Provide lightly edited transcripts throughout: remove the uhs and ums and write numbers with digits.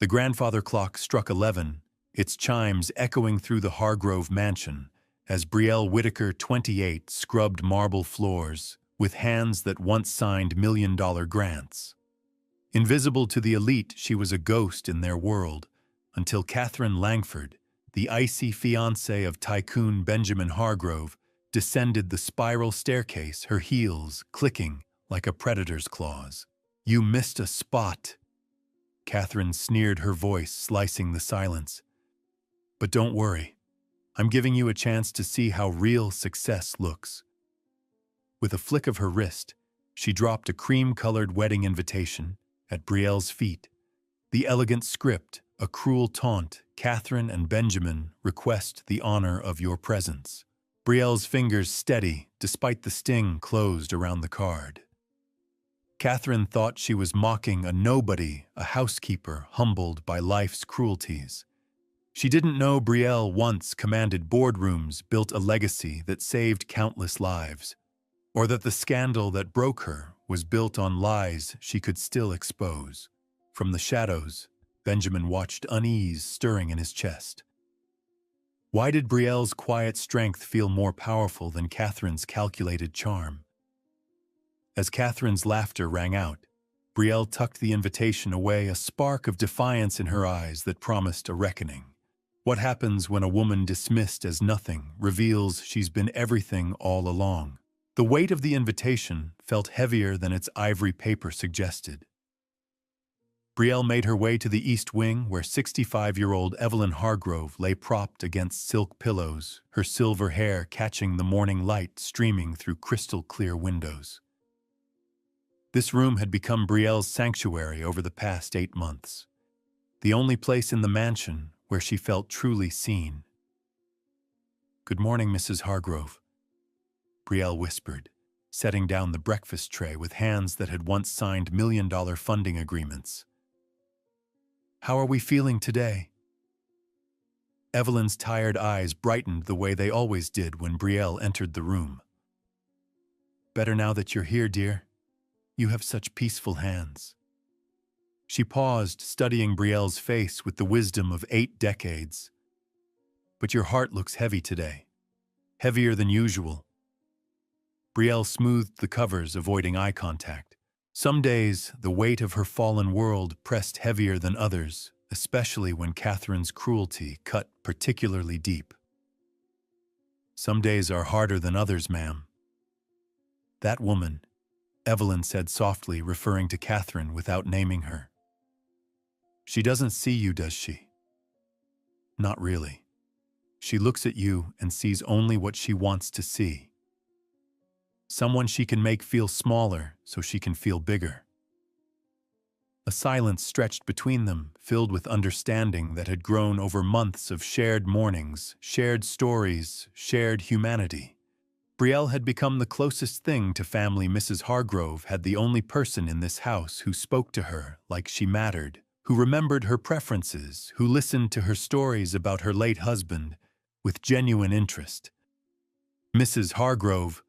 The grandfather clock struck 11, its chimes echoing through the Hargrove mansion, as Brielle Whittaker, 28, scrubbed marble floors with hands that once signed million-dollar grants. Invisible to the elite, she was a ghost in their world, until Catherine Langford, the icy fiancée of tycoon Benjamin Hargrove, descended the spiral staircase, her heels clicking like a predator's claws. "You missed a spot," Catherine sneered, her voice slicing the silence. "But don't worry. I'm giving you a chance to see how real success looks." With a flick of her wrist, she dropped a cream-colored wedding invitation at Brielle's feet. The elegant script, a cruel taunt: "Catherine and Benjamin request the honor of your presence." Brielle's fingers steady, despite the sting, closed around the card. Catherine thought she was mocking a nobody, a housekeeper humbled by life's cruelties. She didn't know Brielle once commanded boardrooms, built a legacy that saved countless lives, or that the scandal that broke her was built on lies she could still expose. From the shadows, Benjamin watched unease stirring in his chest. Why did Brielle's quiet strength feel more powerful than Catherine's calculated charm? As Catherine's laughter rang out, Brielle tucked the invitation away, a spark of defiance in her eyes that promised a reckoning. What happens when a woman dismissed as nothing reveals she's been everything all along? The weight of the invitation felt heavier than its ivory paper suggested. Brielle made her way to the East Wing, where 65-year-old Evelyn Hargrove lay propped against silk pillows, her silver hair catching the morning light streaming through crystal-clear windows. This room had become Brielle's sanctuary over the past 8 months, the only place in the mansion where she felt truly seen. "Good morning, Mrs. Hargrove," Brielle whispered, setting down the breakfast tray with hands that had once signed million-dollar funding agreements. "How are we feeling today?" Evelyn's tired eyes brightened the way they always did when Brielle entered the room. "Better now that you're here, dear. You have such peaceful hands." She paused, studying Brielle's face with the wisdom of 8 decades. "But your heart looks heavy today. Heavier than usual." Brielle smoothed the covers, avoiding eye contact. Some days, the weight of her fallen world pressed heavier than others, especially when Catherine's cruelty cut particularly deep. "Some days are harder than others, ma'am." "That woman," Evelyn said softly, referring to Catherine without naming her. "She doesn't see you, does she?" "Not really. She looks at you and sees only what she wants to see. Someone she can make feel smaller so she can feel bigger." A silence stretched between them, filled with understanding that had grown over months of shared mornings, shared stories, shared humanity. Brielle had become the closest thing to family Mrs. Hargrove had, the only person in this house who spoke to her like she mattered, who remembered her preferences, who listened to her stories about her late husband with genuine interest. "Mrs. Hargrove,"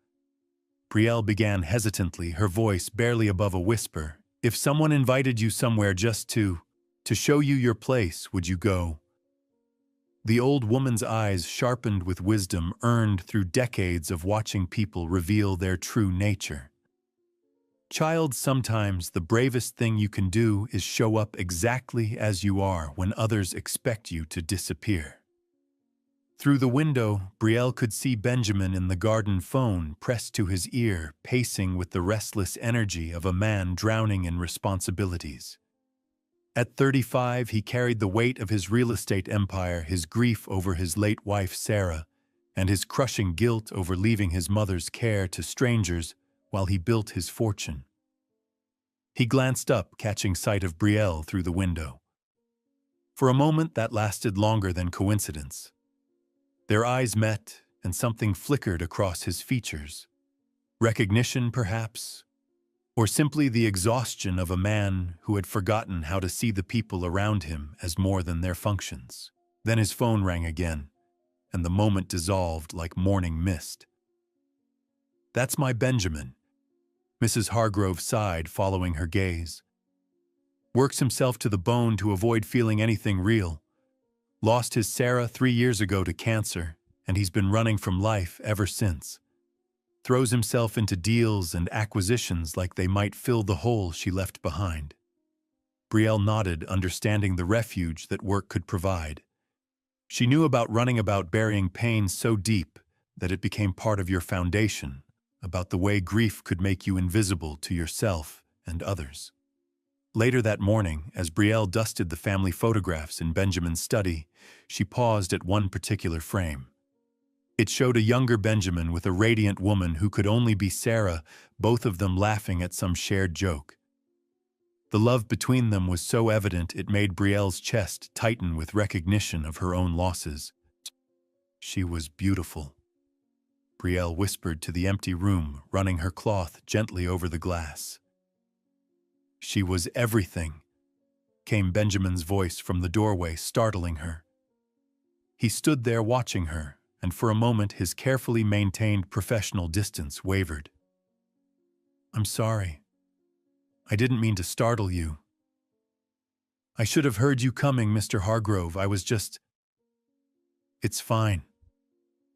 Brielle began hesitantly, her voice barely above a whisper, "if someone invited you somewhere just to show you your place, would you go?" The old woman's eyes, sharpened with wisdom earned through decades of watching people reveal their true nature. "Child, sometimes the bravest thing you can do is show up exactly as you are when others expect you to disappear." Through the window, Brielle could see Benjamin in the garden phone pressed to his ear, pacing with the restless energy of a man drowning in responsibilities. At 35, he carried the weight of his real estate empire, his grief over his late wife Sarah, and his crushing guilt over leaving his mother's care to strangers while he built his fortune. He glanced up, catching sight of Brielle through the window. For a moment that lasted longer than coincidence. Their eyes met, and something flickered across his features. Recognition, perhaps, or simply the exhaustion of a man who had forgotten how to see the people around him as more than their functions. Then his phone rang again, and the moment dissolved like morning mist. "That's my Benjamin," Mrs. Hargrove sighed, following her gaze. Works himself to the bone to avoid feeling anything real. Lost his Sarah 3 years ago to cancer, and he's been running from life ever since. Throws himself into deals and acquisitions like they might fill the hole she left behind. Brielle nodded, understanding the refuge that work could provide. She knew about running about burying pain so deep that it became part of your foundation, about the way grief could make you invisible to yourself and others. Later that morning, as Brielle dusted the family photographs in Benjamin's study, she paused at one particular frame. It showed a younger Benjamin with a radiant woman who could only be Sarah, both of them laughing at some shared joke. The love between them was so evident it made Brielle's chest tighten with recognition of her own losses. She was beautiful. Brielle whispered to the empty room, running her cloth gently over the glass. She was everything, came Benjamin's voice from the doorway, startling her. He stood there watching her, and for a moment his carefully maintained professional distance wavered. "I'm sorry. I didn't mean to startle you. I should have heard you coming, Mr. Hargrove. I was just—" "It's fine,"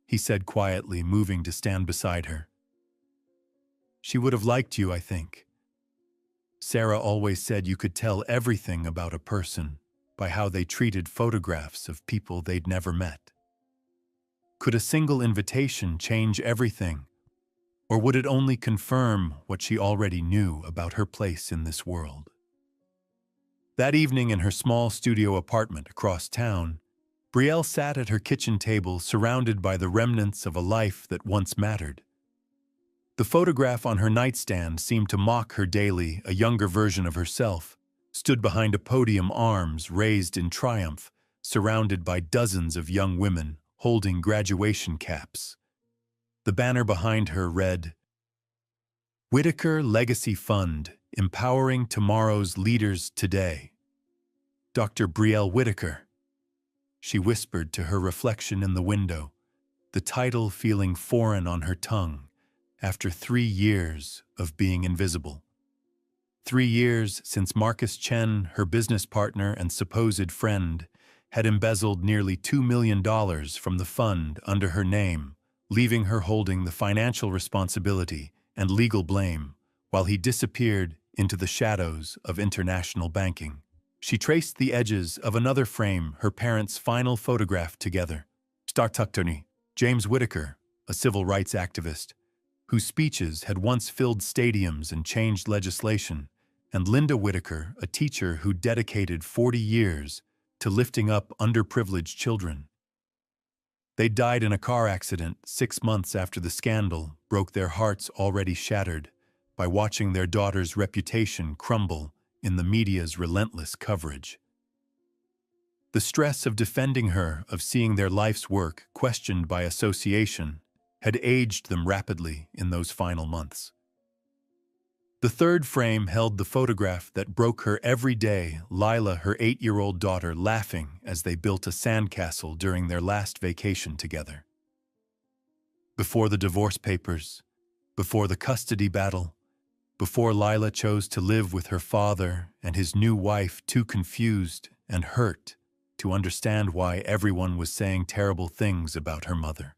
he said quietly, moving to stand beside her. "She would have liked you, I think. Sarah always said you could tell everything about a person by how they treated photographs of people they'd never met. Could a single invitation change everything, or would it only confirm what she already knew about her place in this world?" That evening in her small studio apartment across town, Brielle sat at her kitchen table surrounded by the remnants of a life that once mattered. The photograph on her nightstand seemed to mock her daily. A younger version of herself stood behind a podium, arms raised in triumph, surrounded by dozens of young women holding graduation caps. The banner behind her read, "Whitaker Legacy Fund, Empowering Tomorrow's Leaders Today. Dr. Brielle Whitaker." She whispered to her reflection in the window, the title feeling foreign on her tongue after 3 years of being invisible. 3 years since Marcus Chen, her business partner and supposed friend, had embezzled nearly $2 million from the fund under her name, leaving her holding the financial responsibility and legal blame while he disappeared into the shadows of international banking. She traced the edges of another frame, her parents' final photograph together. Startuctony, James Whitaker, a civil rights activist, whose speeches had once filled stadiums and changed legislation, and Linda Whitaker, a teacher who dedicated 40 years to lifting up underprivileged children. They died in a car accident 6 months after the scandal broke their hearts already shattered by watching their daughter's reputation crumble in the media's relentless coverage. The stress of defending her, of seeing their life's work questioned by association, had aged them rapidly in those final months. The third frame held the photograph that broke her every day, Lila, her 8-year-old daughter, laughing as they built a sandcastle during their last vacation together. Before the divorce papers, before the custody battle, before Lila chose to live with her father and his new wife, too confused and hurt to understand why everyone was saying terrible things about her mother.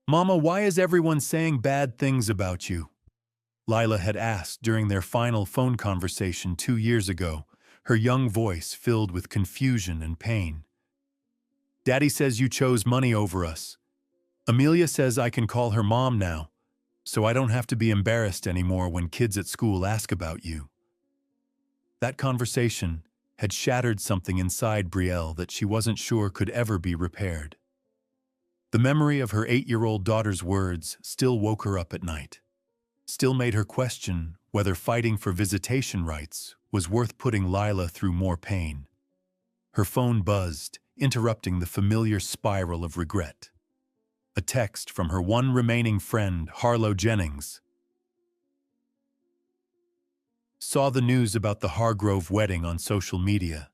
"Mama, why is everyone saying bad things about you?" Lila had asked during their final phone conversation 2 years ago, her young voice filled with confusion and pain. "Daddy says you chose money over us. Amelia says I can call her mom now, so I don't have to be embarrassed anymore when kids at school ask about you." That conversation had shattered something inside Brielle that she wasn't sure could ever be repaired. The memory of her 8-year-old daughter's words still woke her up at night, still made her question whether fighting for visitation rights was worth putting Lila through more pain. Her phone buzzed, interrupting the familiar spiral of regret. A text from her one remaining friend, Harlow Jennings. "Saw the news about the Hargrove wedding on social media.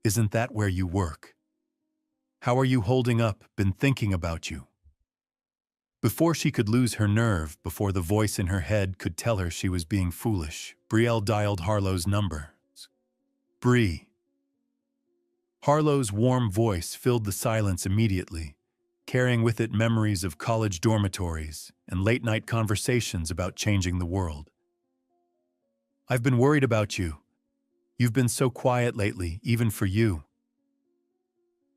Isn't that where you work? How are you holding up? Been thinking about you." Before she could lose her nerve, before the voice in her head could tell her she was being foolish, Brielle dialed Harlow's number, Bree. Harlow's warm voice filled the silence immediately, carrying with it memories of college dormitories and late-night conversations about changing the world. I've been worried about you. You've been so quiet lately, even for you.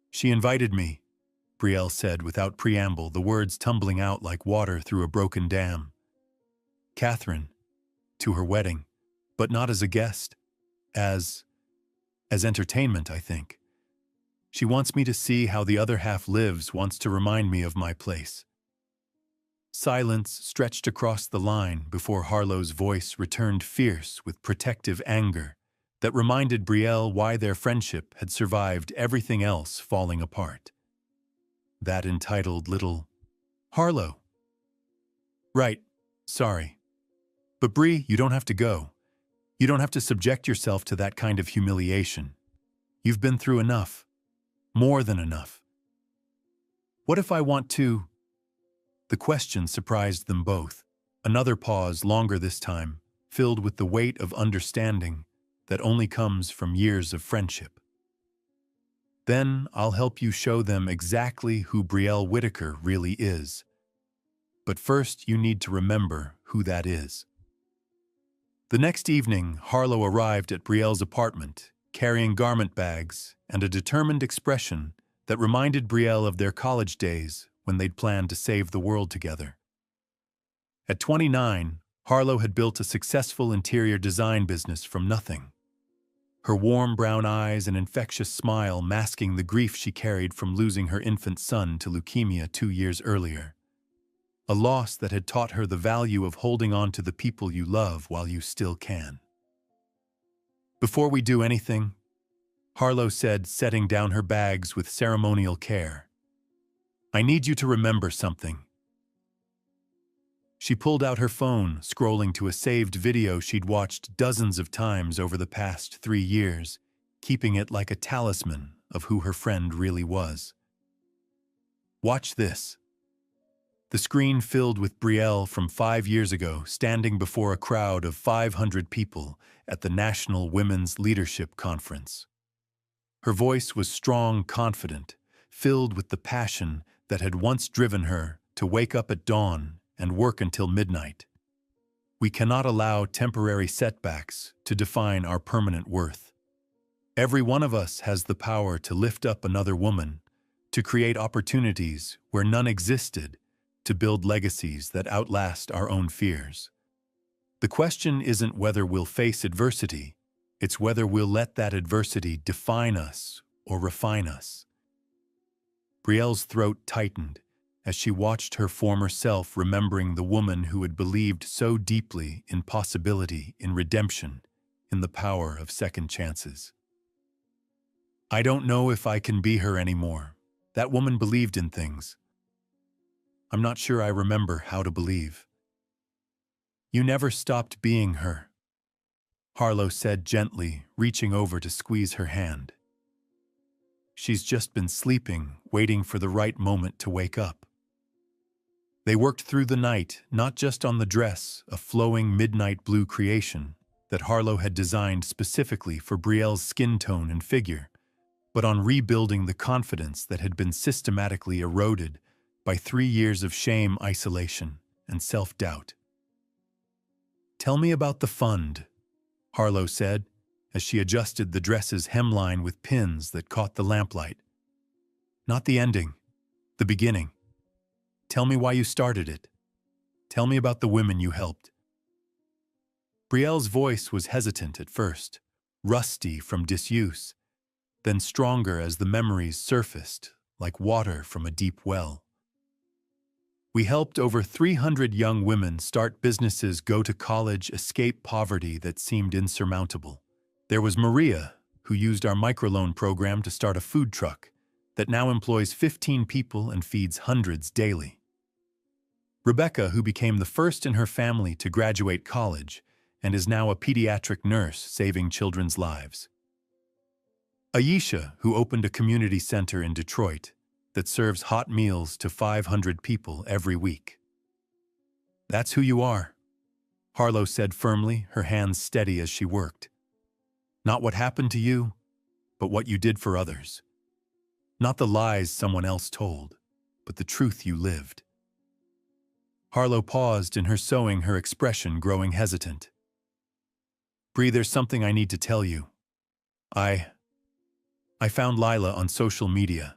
She invited me, Brielle said without preamble, the words tumbling out like water through a broken dam. Catherine, to her wedding, but not as a guest, as entertainment, I think. She wants me to see how the other half lives, wants to remind me of my place. Silence stretched across the line before Harlow's voice returned fierce with protective anger that reminded Brielle why their friendship had survived everything else falling apart. That entitled little Harlow. Right, sorry. But Bree, you don't have to go. You don't have to subject yourself to that kind of humiliation. You've been through enough. More than enough. What if I want to? The question surprised them both. Another pause, longer this time, filled with the weight of understanding that only comes from years of friendship. Then I'll help you show them exactly who Brielle Whittaker really is. But first you need to remember who that is. The next evening, Harlow arrived at Brielle's apartment, carrying garment bags and a determined expression that reminded Brielle of their college days when they'd planned to save the world together. At 29, Harlow had built a successful interior design business from nothing. Her warm brown eyes and infectious smile masking the grief she carried from losing her infant son to leukemia 2 years earlier. A loss that had taught her the value of holding on to the people you love while you still can. Before we do anything, Harlow said, setting down her bags with ceremonial care, I need you to remember something. She pulled out her phone, scrolling to a saved video she'd watched dozens of times over the past 3 years, keeping it like a talisman of who her friend really was. Watch this. The screen filled with Brielle from 5 years ago, standing before a crowd of 500 people at the National Women's Leadership Conference. Her voice was strong, confident, filled with the passion that had once driven her to wake up at dawn and work until midnight. We cannot allow temporary setbacks to define our permanent worth. Every one of us has the power to lift up another woman, to create opportunities where none existed, to build legacies that outlast our own fears. The question isn't whether we'll face adversity, it's whether we'll let that adversity define us or refine us. Brielle's throat tightened as she watched her former self, remembering the woman who had believed so deeply in possibility, in redemption, in the power of second chances. I don't know if I can be her anymore. That woman believed in things. I'm not sure I remember how to believe. You never stopped being her, Harlow said gently, reaching over to squeeze her hand. She's just been sleeping, waiting for the right moment to wake up. They worked through the night, not just on the dress, a flowing midnight blue creation that Harlow had designed specifically for Brielle's skin tone and figure, but on rebuilding the confidence that had been systematically eroded by 3 years of shame, isolation, and self-doubt. Tell me about the fund, Harlow said, as she adjusted the dress's hemline with pins that caught the lamplight. Not the ending, the beginning. Tell me why you started it. Tell me about the women you helped. Brielle's voice was hesitant at first, rusty from disuse, then stronger as the memories surfaced, like water from a deep well. We helped over 300 young women start businesses, go to college, escape poverty that seemed insurmountable. There was Maria, who used our microloan program to start a food truck that now employs 15 people and feeds hundreds daily. Rebecca, who became the first in her family to graduate college and is now a pediatric nurse saving children's lives. Ayesha, who opened a community center in Detroit that serves hot meals to 500 people every week. That's who you are, Harlow said firmly, her hands steady as she worked. Not what happened to you, but what you did for others. Not the lies someone else told, but the truth you lived. Harlow paused in her sewing, her expression growing hesitant. Bree, there's something I need to tell you. I found Lila on social media.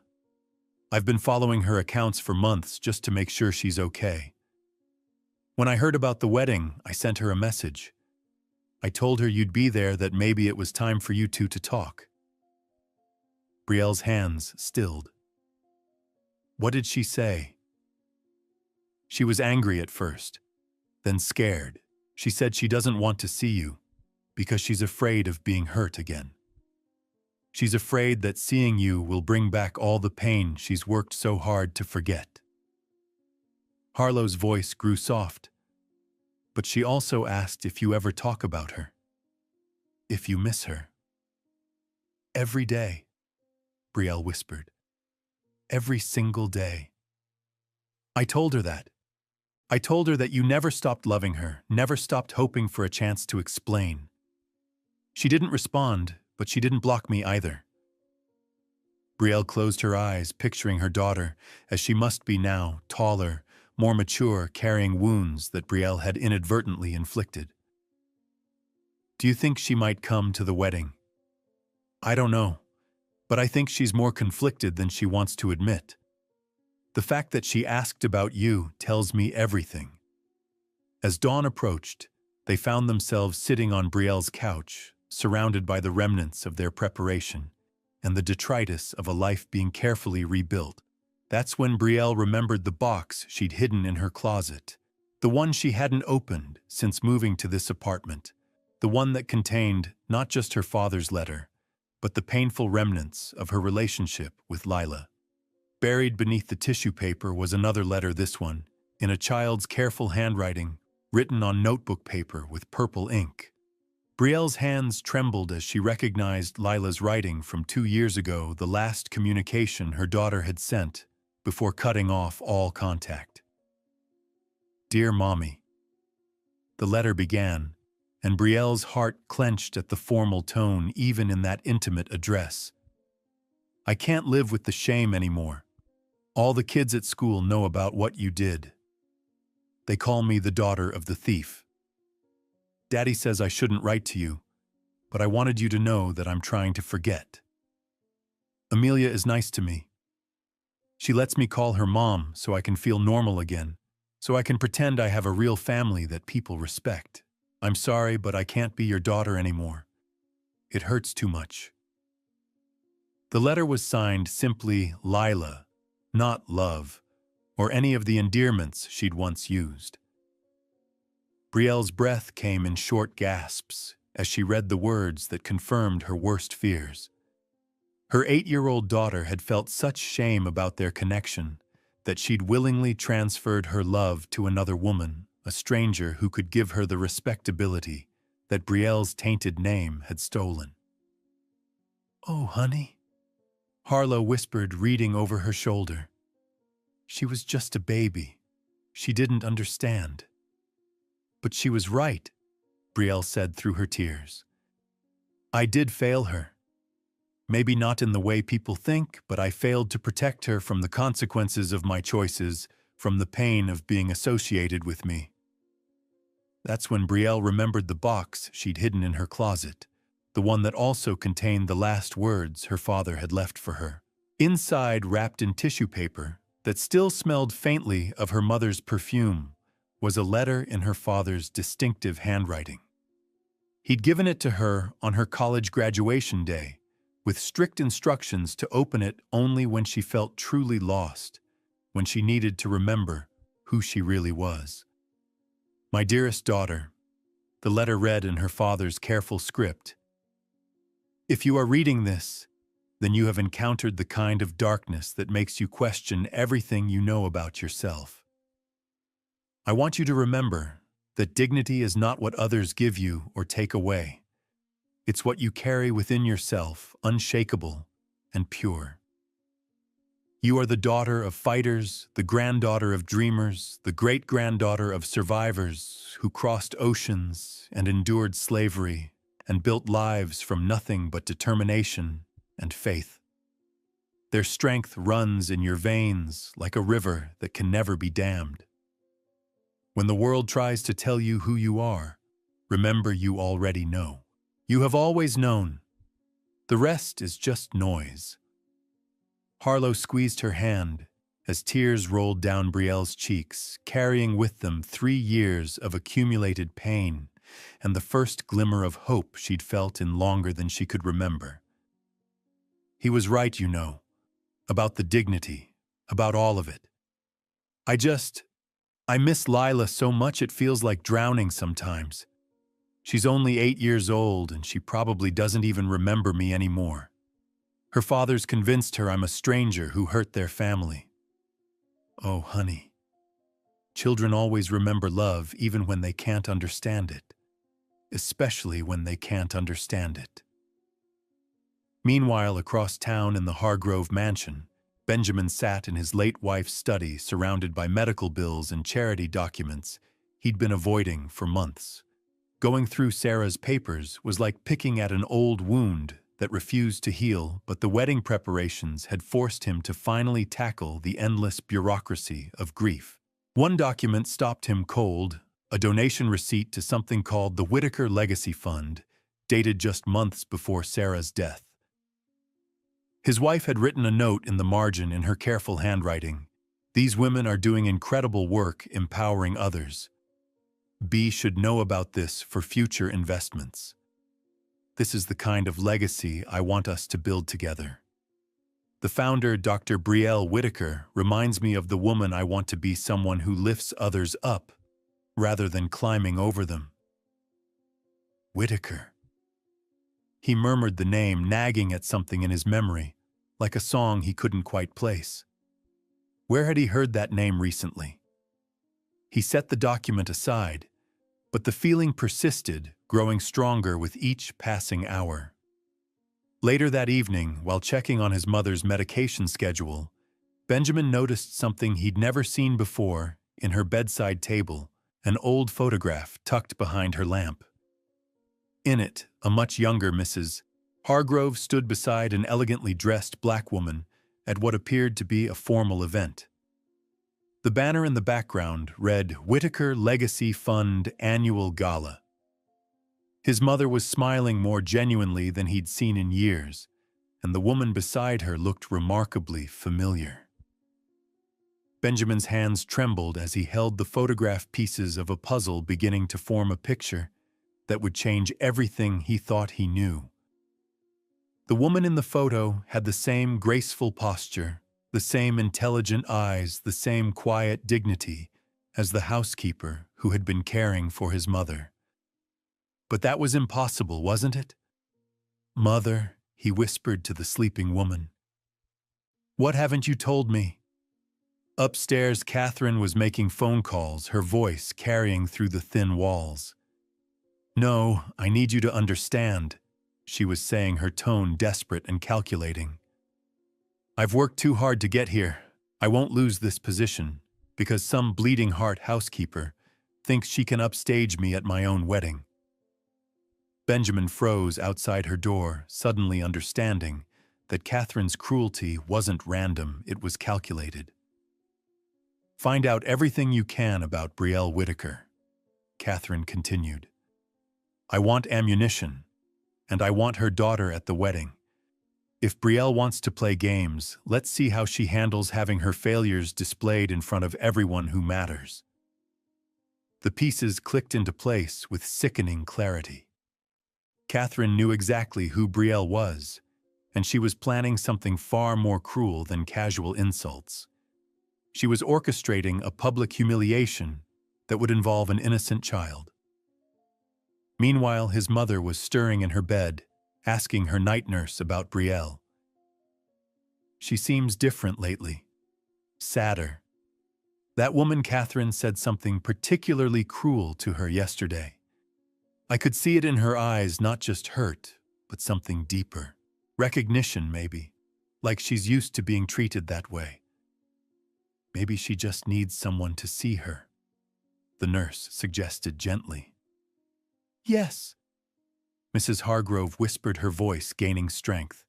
I've been following her accounts for months just to make sure she's okay. When I heard about the wedding, I sent her a message. I told her you'd be there, that maybe it was time for you two to talk. Brielle's hands stilled. What did she say? She was angry at first, then scared. She said she doesn't want to see you because she's afraid of being hurt again. She's afraid that seeing you will bring back all the pain she's worked so hard to forget. Harlow's voice grew soft, but she also asked if you ever talk about her, if you miss her. Every day, Brielle whispered. Every single day. I told her that. I told her that you never stopped loving her, never stopped hoping for a chance to explain. She didn't respond, but she didn't block me either. Brielle closed her eyes, picturing her daughter, as she must be now, taller, more mature, carrying wounds that Brielle had inadvertently inflicted. Do you think she might come to the wedding? I don't know, but I think she's more conflicted than she wants to admit. The fact that she asked about you tells me everything. As dawn approached, they found themselves sitting on Brielle's couch, surrounded by the remnants of their preparation and the detritus of a life being carefully rebuilt. That's when Brielle remembered the box she'd hidden in her closet, the one she hadn't opened since moving to this apartment, the one that contained not just her father's letter, but the painful remnants of her relationship with Lila. Buried beneath the tissue paper was another letter, this one, in a child's careful handwriting, written on notebook paper with purple ink. Brielle's hands trembled as she recognized Lila's writing from 2 years ago, the last communication her daughter had sent before cutting off all contact. Dear Mommy. The letter began, and Brielle's heart clenched at the formal tone even in that intimate address. I can't live with the shame anymore. All the kids at school know about what you did. They call me the daughter of the thief. Daddy says I shouldn't write to you, but I wanted you to know that I'm trying to forget. Amelia is nice to me. She lets me call her mom so I can feel normal again, so I can pretend I have a real family that people respect. I'm sorry, but I can't be your daughter anymore. It hurts too much. The letter was signed simply Lila, not Love, or any of the endearments she'd once used. Brielle's breath came in short gasps as she read the words that confirmed her worst fears. Her 8-year-old daughter had felt such shame about their connection that she'd willingly transferred her love to another woman, a stranger who could give her the respectability that Brielle's tainted name had stolen. Oh, honey, Harlow whispered, reading over her shoulder. She was just a baby. She didn't understand. But she was right, Brielle said through her tears. I did fail her. Maybe not in the way people think, but I failed to protect her from the consequences of my choices, from the pain of being associated with me. That's when Brielle remembered the box she'd hidden in her closet, the one that also contained the last words her father had left for her. Inside, wrapped in tissue paper that still smelled faintly of her mother's perfume, was a letter in her father's distinctive handwriting. He'd given it to her on her college graduation day, with strict instructions to open it only when she felt truly lost, when she needed to remember who she really was. My dearest daughter, the letter read in her father's careful script. If you are reading this, then you have encountered the kind of darkness that makes you question everything you know about yourself. I want you to remember that dignity is not what others give you or take away. It's what you carry within yourself, unshakable and pure. You are the daughter of fighters, the granddaughter of dreamers, the great-granddaughter of survivors who crossed oceans and endured slavery and built lives from nothing but determination and faith. Their strength runs in your veins like a river that can never be dammed. When the world tries to tell you who you are, remember you already know. You have always known. The rest is just noise. Harlow squeezed her hand as tears rolled down Brielle's cheeks, carrying with them 3 years of accumulated pain and the first glimmer of hope she'd felt in longer than she could remember. He was right, you know, about the dignity, about all of it. I miss Lila so much it feels like drowning sometimes. She's only 8 years old and she probably doesn't even remember me anymore. Her father's convinced her I'm a stranger who hurt their family. Oh, honey. Children always remember love even when they can't understand it, especially when they can't understand it. Meanwhile, across town in the Hargrove mansion, Benjamin sat in his late wife's study surrounded by medical bills and charity documents he'd been avoiding for months. Going through Sarah's papers was like picking at an old wound that refused to heal, but the wedding preparations had forced him to finally tackle the endless bureaucracy of grief. One document stopped him cold, a donation receipt to something called the Whitaker Legacy Fund, dated just months before Sarah's death. His wife had written a note in the margin in her careful handwriting. These women are doing incredible work empowering others. B should know about this for future investments. This is the kind of legacy I want us to build together. The founder, Dr. Brielle Whitaker, reminds me of the woman I want to be, someone who lifts others up rather than climbing over them. Whitaker. He murmured the name, nagging at something in his memory, like a song he couldn't quite place. Where had he heard that name recently? He set the document aside, but the feeling persisted, growing stronger with each passing hour. Later that evening, while checking on his mother's medication schedule, Benjamin noticed something he'd never seen before in her bedside table, an old photograph tucked behind her lamp. In it, a much younger Mrs. Hargrove stood beside an elegantly dressed black woman at what appeared to be a formal event. The banner in the background read Whitaker Legacy Fund Annual Gala. His mother was smiling more genuinely than he'd seen in years, and the woman beside her looked remarkably familiar. Benjamin's hands trembled as he held the photograph pieces of a puzzle beginning to form a picture that would change everything he thought he knew. The woman in the photo had the same graceful posture, the same intelligent eyes, the same quiet dignity as the housekeeper who had been caring for his mother. But that was impossible, wasn't it? Mother, he whispered to the sleeping woman. What haven't you told me? Upstairs, Catherine was making phone calls, her voice carrying through the thin walls. No, I need you to understand, she was saying, her tone desperate and calculating. I've worked too hard to get here. I won't lose this position because some bleeding heart housekeeper thinks she can upstage me at my own wedding. Benjamin froze outside her door, suddenly understanding that Catherine's cruelty wasn't random, it was calculated. Find out everything you can about Brielle Whitaker, Catherine continued. I want ammunition, and I want her daughter at the wedding. If Brielle wants to play games, let's see how she handles having her failures displayed in front of everyone who matters. The pieces clicked into place with sickening clarity. Catherine knew exactly who Brielle was, and she was planning something far more cruel than casual insults. She was orchestrating a public humiliation that would involve an innocent child. Meanwhile, his mother was stirring in her bed, asking her night nurse about Brielle. She seems different lately, sadder. That woman Catherine said something particularly cruel to her yesterday. I could see it in her eyes, not just hurt, but something deeper. Recognition, maybe, like she's used to being treated that way. Maybe she just needs someone to see her, the nurse suggested gently. Yes. Mrs. Hargrove whispered, her voice gaining strength.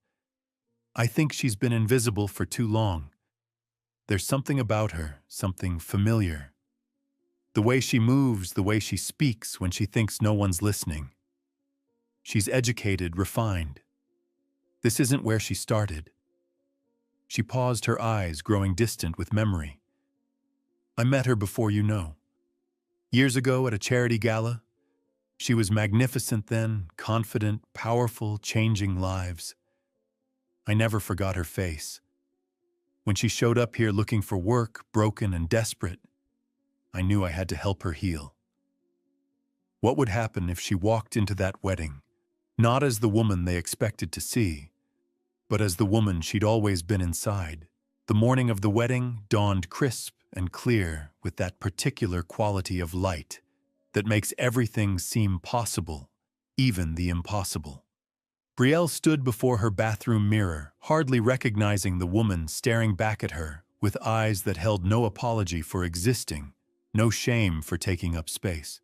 I think she's been invisible for too long. There's something about her, something familiar. The way she moves, the way she speaks when she thinks no one's listening. She's educated, refined. This isn't where she started. She paused, her eyes growing distant with memory. I met her before you know. Years ago at a charity gala. She was magnificent then, confident, powerful, changing lives. I never forgot her face. When she showed up here looking for work, broken and desperate, I knew I had to help her heal. What would happen if she walked into that wedding, not as the woman they expected to see, but as the woman she'd always been inside? The morning of the wedding dawned crisp and clear with that particular quality of light that makes everything seem possible, even the impossible. Brielle stood before her bathroom mirror, hardly recognizing the woman staring back at her with eyes that held no apology for existing, no shame for taking up space.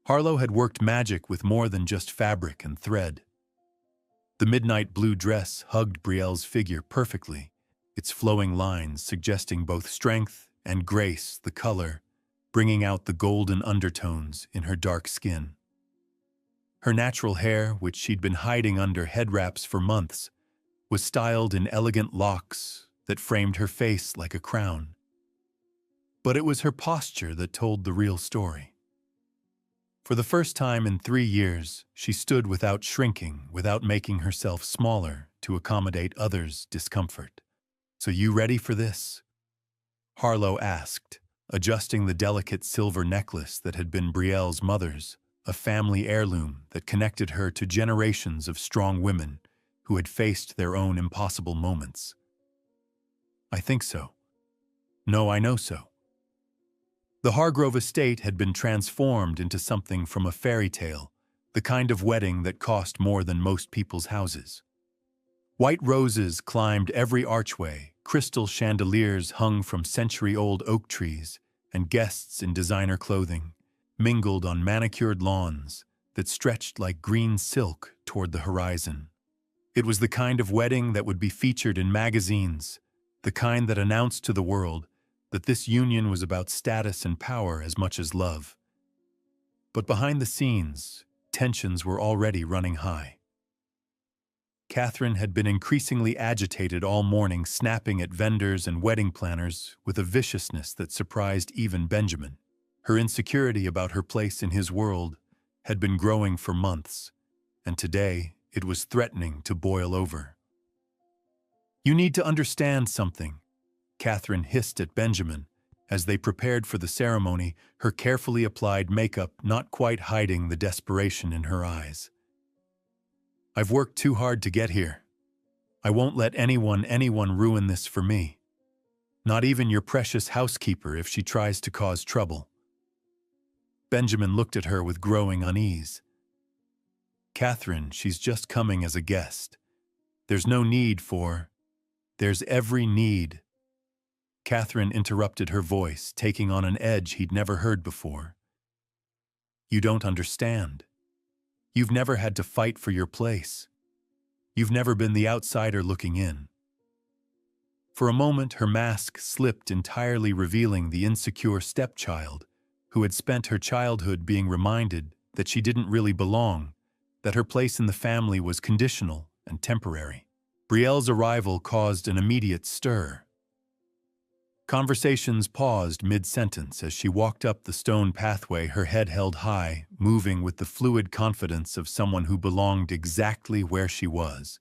Harlow had worked magic with more than just fabric and thread. The midnight blue dress hugged Brielle's figure perfectly, its flowing lines suggesting both strength and grace, the color bringing out the golden undertones in her dark skin. Her natural hair, which she'd been hiding under head wraps for months, was styled in elegant locks that framed her face like a crown. But it was her posture that told the real story. For the first time in 3 years, she stood without shrinking, without making herself smaller to accommodate others' discomfort. So you ready for this? Harlow asked, adjusting the delicate silver necklace that had been Brielle's mother's, a family heirloom that connected her to generations of strong women who had faced their own impossible moments. I think so. No, I know so. The Hargrove estate had been transformed into something from a fairy tale, the kind of wedding that cost more than most people's houses. White roses climbed every archway, crystal chandeliers hung from century-old oak trees, and guests in designer clothing mingled on manicured lawns that stretched like green silk toward the horizon. It was the kind of wedding that would be featured in magazines, the kind that announced to the world that this union was about status and power as much as love. But behind the scenes, tensions were already running high. Catherine had been increasingly agitated all morning, snapping at vendors and wedding planners with a viciousness that surprised even Benjamin. Her insecurity about her place in his world had been growing for months, and today it was threatening to boil over. You need to understand something, Catherine hissed at Benjamin as they prepared for the ceremony, her carefully applied makeup not quite hiding the desperation in her eyes. I've worked too hard to get here. I won't let anyone ruin this for me. Not even your precious housekeeper if she tries to cause trouble. Benjamin looked at her with growing unease. Catherine, she's just coming as a guest. There's no need for... There's every need. Catherine interrupted, her voice taking on an edge he'd never heard before. You don't understand. You've never had to fight for your place. You've never been the outsider looking in. For a moment, her mask slipped, entirely revealing the insecure stepchild who had spent her childhood being reminded that she didn't really belong, that her place in the family was conditional and temporary. Brielle's arrival caused an immediate stir. Conversations paused mid-sentence as she walked up the stone pathway, her head held high, moving with the fluid confidence of someone who belonged exactly where she was.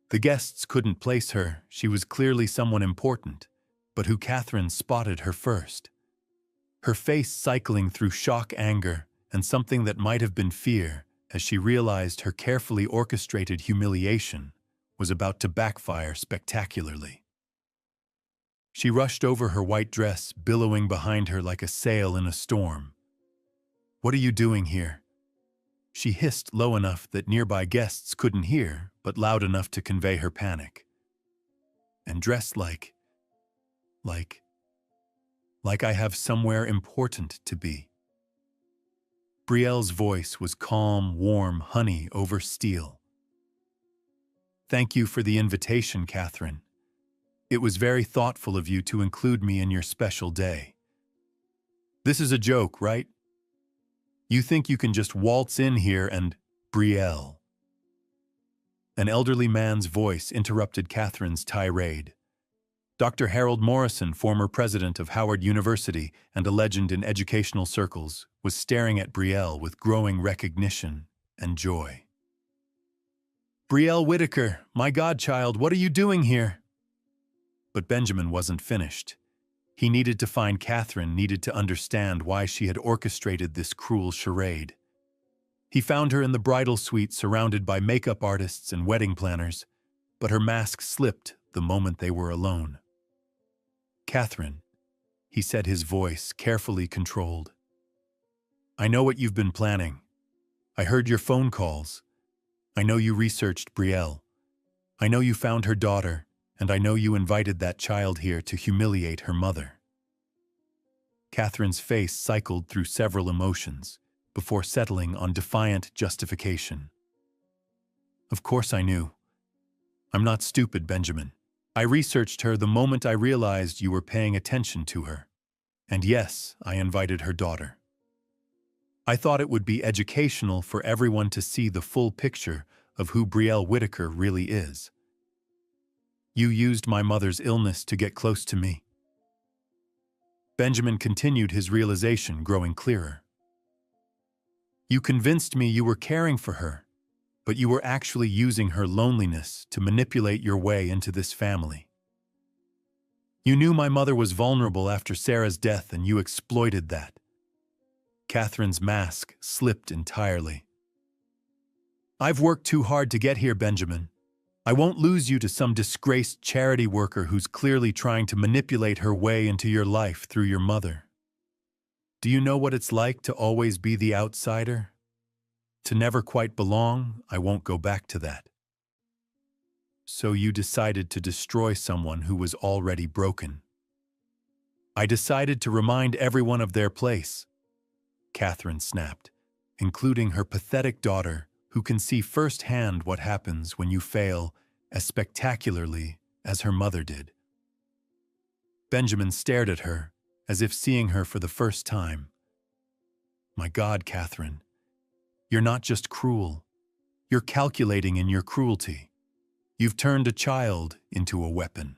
The guests couldn't place her, she was clearly someone important, but who Catherine spotted her first. Her face cycling through shock, anger, and something that might have been fear as she realized her carefully orchestrated humiliation was about to backfire spectacularly. She rushed over, her white dress billowing behind her like a sail in a storm. "What are you doing here?" She hissed low enough that nearby guests couldn't hear, but loud enough to convey her panic. "And dressed like I have somewhere important to be." Brielle's voice was calm, warm honey over steel. "Thank you for the invitation, Catherine. It was very thoughtful of you to include me in your special day. This is a joke, right? You think you can just waltz in here and—" "Brielle." An elderly man's voice interrupted Catherine's tirade. Dr. Harold Morrison, former president of Howard University and a legend in educational circles, was staring at Brielle with growing recognition and joy. "Brielle Whittaker, my godchild, what are you doing here?" But Benjamin wasn't finished. He needed to find Catherine, needed to understand why she had orchestrated this cruel charade. He found her in the bridal suite surrounded by makeup artists and wedding planners, but her mask slipped the moment they were alone. "Catherine," he said, his voice carefully controlled. "I know what you've been planning. I heard your phone calls. I know you researched Brielle. I know you found her daughter, and I know you invited that child here to humiliate her mother." Catherine's face cycled through several emotions before settling on defiant justification. "Of course I knew. I'm not stupid, Benjamin. I researched her the moment I realized you were paying attention to her. And yes, I invited her daughter. I thought it would be educational for everyone to see the full picture of who Brielle Whittaker really is. You used my mother's illness to get close to me." Benjamin continued, his realization growing clearer. "You convinced me you were caring for her, but you were actually using her loneliness to manipulate your way into this family. You knew my mother was vulnerable after Sarah's death, and you exploited that." Catherine's mask slipped entirely. "I've worked too hard to get here, Benjamin. I won't lose you to some disgraced charity worker who's clearly trying to manipulate her way into your life through your mother. Do you know what it's like to always be the outsider? To never quite belong? I won't go back to that. So you decided to destroy someone who was already broken. I decided to remind everyone of their place," Catherine snapped, "including her pathetic daughter, who can see firsthand what happens when you fail as spectacularly as her mother did." Benjamin stared at her, as if seeing her for the first time. "My God, Catherine, you're not just cruel. You're calculating in your cruelty. You've turned a child into a weapon."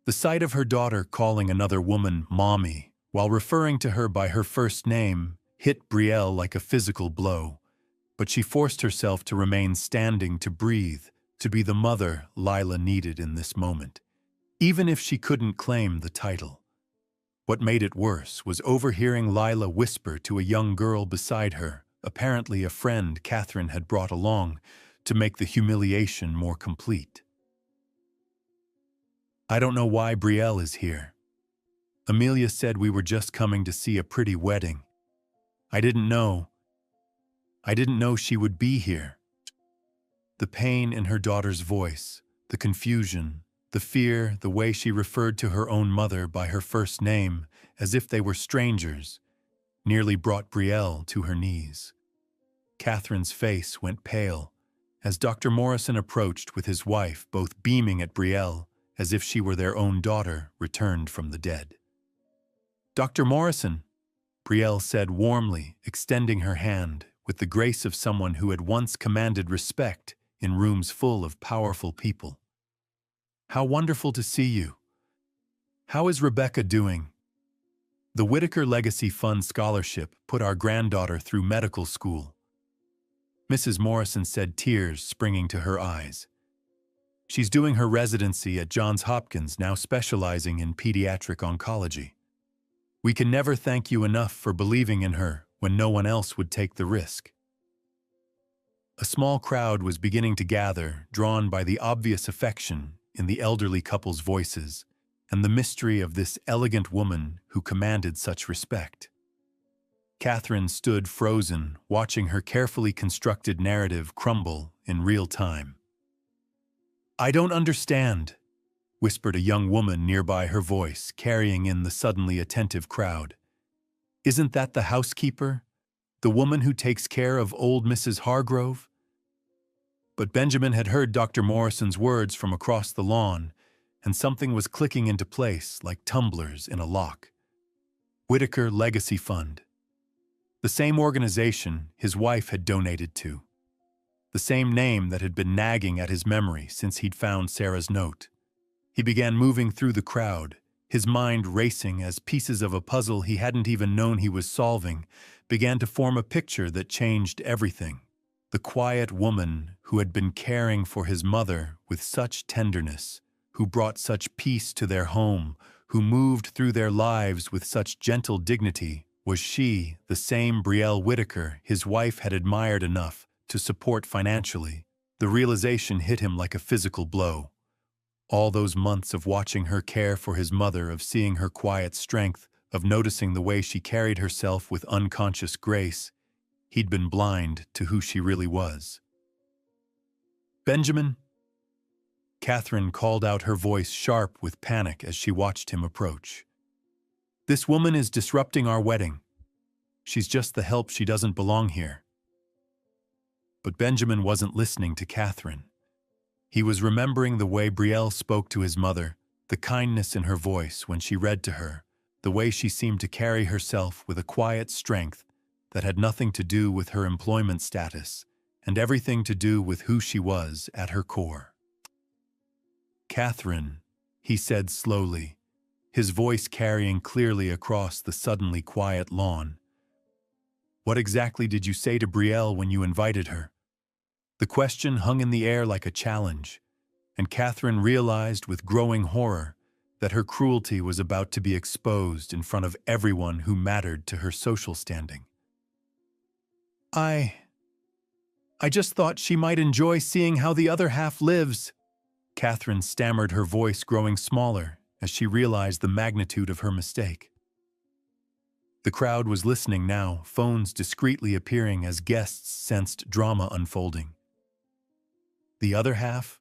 The sight of her daughter calling another woman mommy while referring to her by her first name hit Brielle like a physical blow, but she forced herself to remain standing, to breathe, to be the mother Lila needed in this moment, even if she couldn't claim the title. What made it worse was overhearing Lila whisper to a young girl beside her, apparently a friend Catherine had brought along, to make the humiliation more complete. "I don't know why Brielle is here. Amelia said we were just coming to see a pretty wedding. I didn't know she would be here." The pain in her daughter's voice, the confusion, the fear, the way she referred to her own mother by her first name as if they were strangers, nearly brought Brielle to her knees. Catherine's face went pale as Dr. Morrison approached with his wife, both beaming at Brielle as if she were their own daughter returned from the dead. "Dr. Morrison," Brielle said warmly, extending her hand with the grace of someone who had once commanded respect in rooms full of powerful people. "How wonderful to see you. How is Rebecca doing? The Whittaker Legacy Fund scholarship put our granddaughter through medical school." Mrs. Morrison said, tears springing to her eyes. "She's doing her residency at Johns Hopkins, now specializing in pediatric oncology. We can never thank you enough for believing in her when no one else would take the risk." A small crowd was beginning to gather, drawn by the obvious affection in the elderly couple's voices and the mystery of this elegant woman who commanded such respect. Catherine stood frozen, watching her carefully constructed narrative crumble in real time. "I don't understand," whispered a young woman nearby, her voice carrying in the suddenly attentive crowd. "Isn't that the housekeeper? The woman who takes care of old Mrs. Hargrove? But Benjamin had heard Dr. Morrison's words from across the lawn, and something was clicking into place like tumblers in a lock. Whitaker Legacy Fund. The same organization his wife had donated to. The same name that had been nagging at his memory since he'd found Sarah's note. He began moving through the crowd, his mind racing as pieces of a puzzle he hadn't even known he was solving began to form a picture that changed everything. The quiet woman who had been caring for his mother with such tenderness, who brought such peace to their home, who moved through their lives with such gentle dignity, was she, the same Brielle Whitaker his wife had admired enough to support financially. The realization hit him like a physical blow. All those months of watching her care for his mother, of seeing her quiet strength, of noticing the way she carried herself with unconscious grace, he'd been blind to who she really was. "Benjamin?" Catherine called out, her voice sharp with panic as she watched him approach. "This woman is disrupting our wedding. She's just the help, she doesn't belong here." But Benjamin wasn't listening to Catherine. He was remembering the way Brielle spoke to his mother, the kindness in her voice when she read to her, the way she seemed to carry herself with a quiet strength that had nothing to do with her employment status and everything to do with who she was at her core. "Catherine," he said slowly, his voice carrying clearly across the suddenly quiet lawn. "What exactly did you say to Brielle when you invited her?" The question hung in the air like a challenge, and Catherine realized with growing horror that her cruelty was about to be exposed in front of everyone who mattered to her social standing. I just thought she might enjoy seeing how the other half lives," Catherine stammered, her voice growing smaller as she realized the magnitude of her mistake. The crowd was listening now, phones discreetly appearing as guests sensed drama unfolding. "The other half?"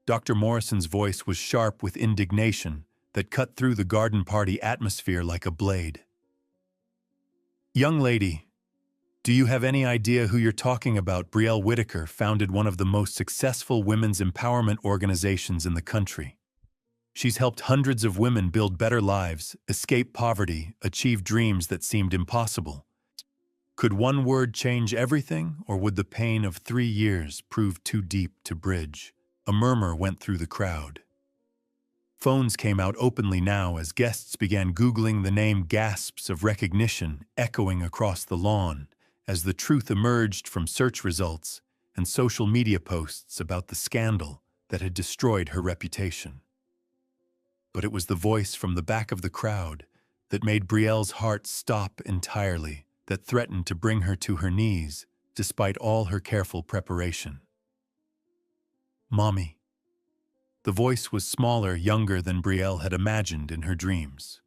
Dr. Morrison's voice was sharp with indignation that cut through the garden party atmosphere like a blade. "Young lady, do you have any idea who you're talking about?" Brielle Whitaker founded one of the most successful women's empowerment organizations in the country. She's helped hundreds of women build better lives, escape poverty, achieve dreams that seemed impossible. Could one word change everything, or would the pain of 3 years prove too deep to bridge? A murmur went through the crowd. Phones came out openly now as guests began Googling the name, gasps of recognition echoing across the lawn as the truth emerged from search results and social media posts about the scandal that had destroyed her reputation. But it was the voice from the back of the crowd that made Brielle's heart stop entirely, that threatened to bring her to her knees despite all her careful preparation. "Mommy." The voice was smaller, younger than Brielle had imagined in her dreams.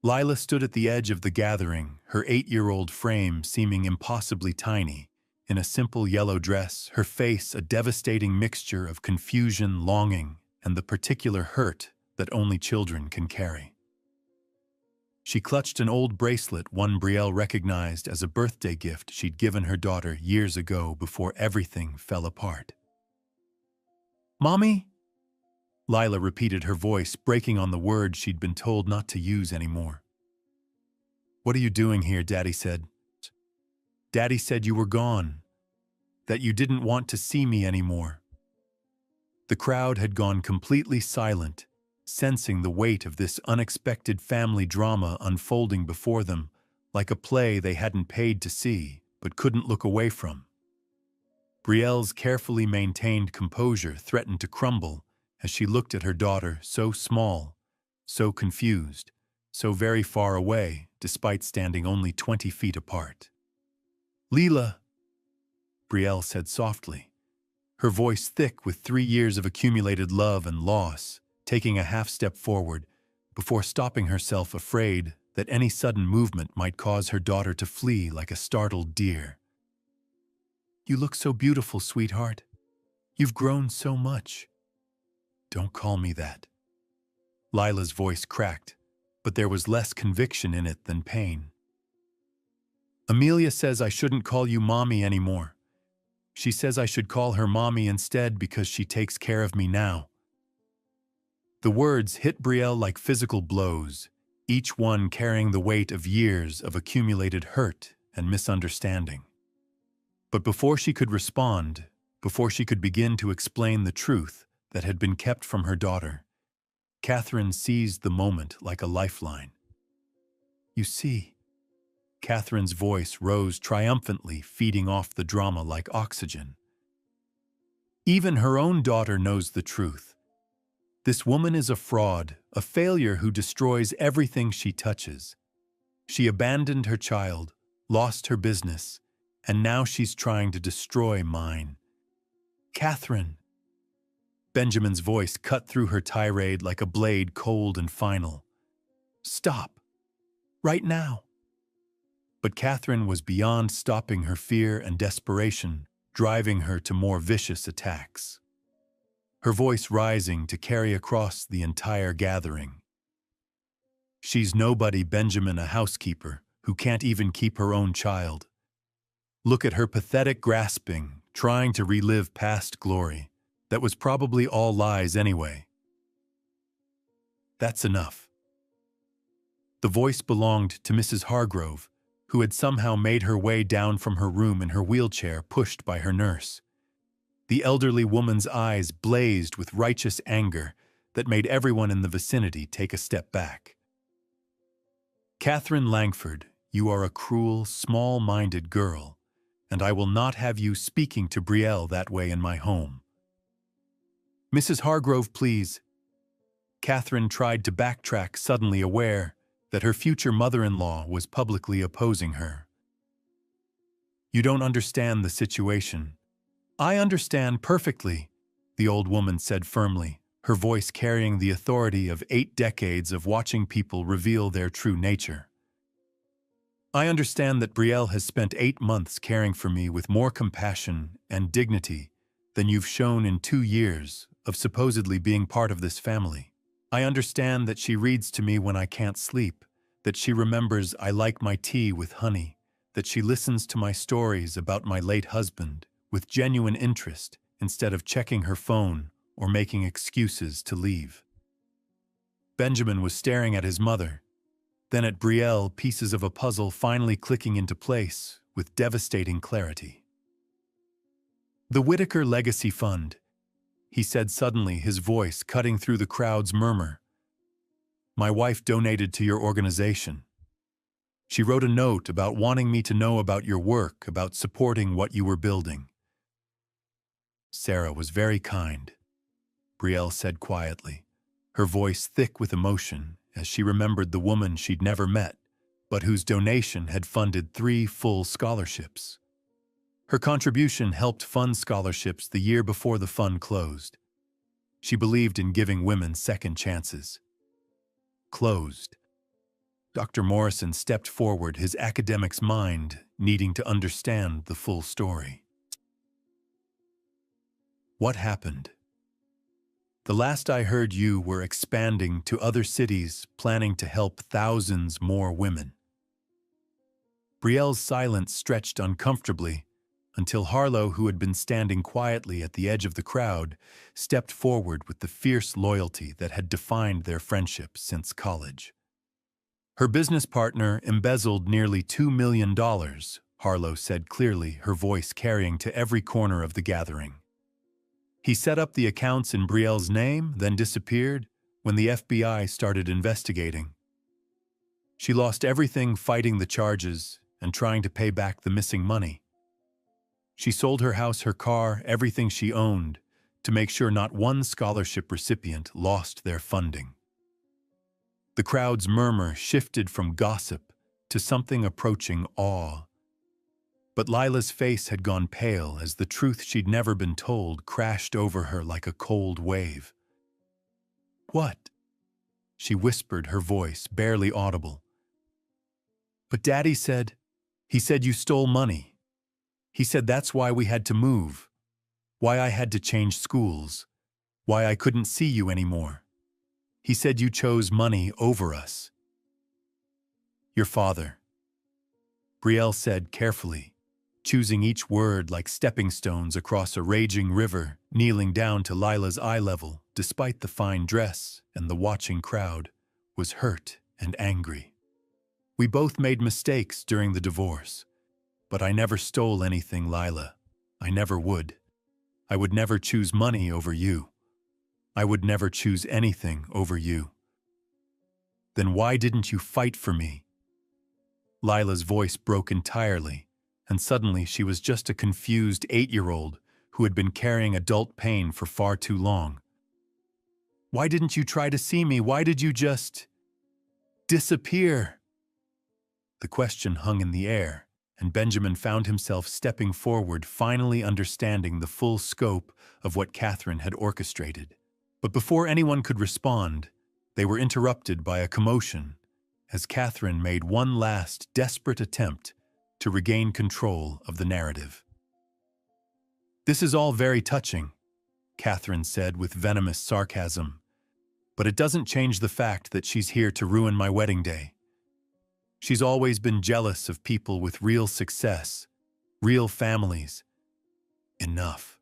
Lila stood at the edge of the gathering, her 8-year-old frame seeming impossibly tiny, in a simple yellow dress, her face a devastating mixture of confusion, longing, and the particular hurt that only children can carry. She clutched an old bracelet one Brielle recognized as a birthday gift she'd given her daughter years ago before everything fell apart. "Mommy?" Lila repeated, her voice breaking on the word she'd been told not to use anymore. "What are you doing here?" Daddy said. "Daddy said you were gone, that you didn't want to see me anymore." The crowd had gone completely silent, sensing the weight of this unexpected family drama unfolding before them, like a play they hadn't paid to see but couldn't look away from. Brielle's carefully maintained composure threatened to crumble as she looked at her daughter, so small, so confused, so very far away, despite standing only 20 feet apart. "Lila," Brielle said softly, her voice thick with 3 years of accumulated love and loss, taking a half-step forward before stopping herself, afraid that any sudden movement might cause her daughter to flee like a startled deer. "You look so beautiful, sweetheart. You've grown so much." "Don't call me that." Lila's voice cracked, but there was less conviction in it than pain. Amelia says I shouldn't call you Mommy anymore. She says I should call her Mommy instead because she takes care of me now." The words hit Brielle like physical blows, each one carrying the weight of years of accumulated hurt and misunderstanding. But before she could respond, before she could begin to explain the truth that had been kept from her daughter, Catherine seized the moment like a lifeline. "You see," Catherine's voice rose triumphantly, feeding off the drama like oxygen. "Even her own daughter knows the truth. This woman is a fraud, a failure who destroys everything she touches. She abandoned her child, lost her business, and now she's trying to destroy mine. Catherine!" Benjamin's voice cut through her tirade like a blade, cold and final. "Stop. Right now." But Catherine was beyond stopping her fear and desperation, driving her to more vicious attacks. Her voice rising to carry across the entire gathering. "She's nobody, Benjamin, a housekeeper, who can't even keep her own child. Look at her pathetic grasping, trying to relive past glory. That was probably all lies anyway. That's enough." The voice belonged to Mrs. Hargrove, who had somehow made her way down from her room in her wheelchair, pushed by her nurse. The elderly woman's eyes blazed with righteous anger that made everyone in the vicinity take a step back. "Catherine Langford, you are a cruel, small-minded girl, and I will not have you speaking to Brielle that way in my home." "Mrs. Hargrove, please." Catherine tried to backtrack, suddenly aware that her future mother-in-law was publicly opposing her. "You don't understand the situation." "I understand perfectly," the old woman said firmly, her voice carrying the authority of 8 decades of watching people reveal their true nature. "I understand that Brielle has spent 8 months caring for me with more compassion and dignity than you've shown in 2 years of supposedly being part of this family. I understand that she reads to me when I can't sleep, that she remembers I like my tea with honey, that she listens to my stories about my late husband with genuine interest instead of checking her phone or making excuses to leave." Benjamin was staring at his mother, then at Brielle, pieces of a puzzle finally clicking into place with devastating clarity. "The Whitaker Legacy Fund," he said suddenly, his voice cutting through the crowd's murmur. "My wife donated to your organization. She wrote a note about wanting me to know about your work, about supporting what you were building." "Sarah was very kind," Brielle said quietly, her voice thick with emotion as she remembered the woman she'd never met, but whose donation had funded 3 full scholarships. Her contribution helped fund scholarships the year before the fund closed. She believed in giving women second chances. Closed. Dr. Morrison stepped forward, his academic's mind needing to understand the full story. "What happened?" "The last I heard, you were expanding to other cities, planning to help thousands more women." Brielle's silence stretched uncomfortably until Harlow, who had been standing quietly at the edge of the crowd, stepped forward with the fierce loyalty that had defined their friendship since college. "Her business partner embezzled nearly $2 million, Harlow said clearly, her voice carrying to every corner of the gathering. "He set up the accounts in Brielle's name, then disappeared when the FBI started investigating. She lost everything fighting the charges and trying to pay back the missing money. She sold her house, her car, everything she owned to make sure not one scholarship recipient lost their funding." The crowd's murmur shifted from gossip to something approaching awe. But Lila's face had gone pale as the truth she'd never been told crashed over her like a cold wave. "What?" she whispered, her voice barely audible. "But Daddy said, he said you stole money. He said that's why we had to move, why I had to change schools, why I couldn't see you anymore. He said you chose money over us." "Your father." Brielle said carefully, choosing each word like stepping stones across a raging river, kneeling down to Lila's eye level, despite the fine dress and the watching crowd, was hurt and angry. We both made mistakes during the divorce, but I never stole anything, Lila. I never would. I would never choose money over you. I would never choose anything over you. Then why didn't you fight for me? Lila's voice broke entirely, and suddenly she was just a confused 8-year-old who had been carrying adult pain for far too long. Why didn't you try to see me? Why did you just disappear? The question hung in the air, and Benjamin found himself stepping forward, finally understanding the full scope of what Catherine had orchestrated. But before anyone could respond, they were interrupted by a commotion as Catherine made one last desperate attempt to regain control of the narrative. "This is all very touching," Catherine said with venomous sarcasm, "but it doesn't change the fact that she's here to ruin my wedding day. She's always been jealous of people with real success, real families. Enough."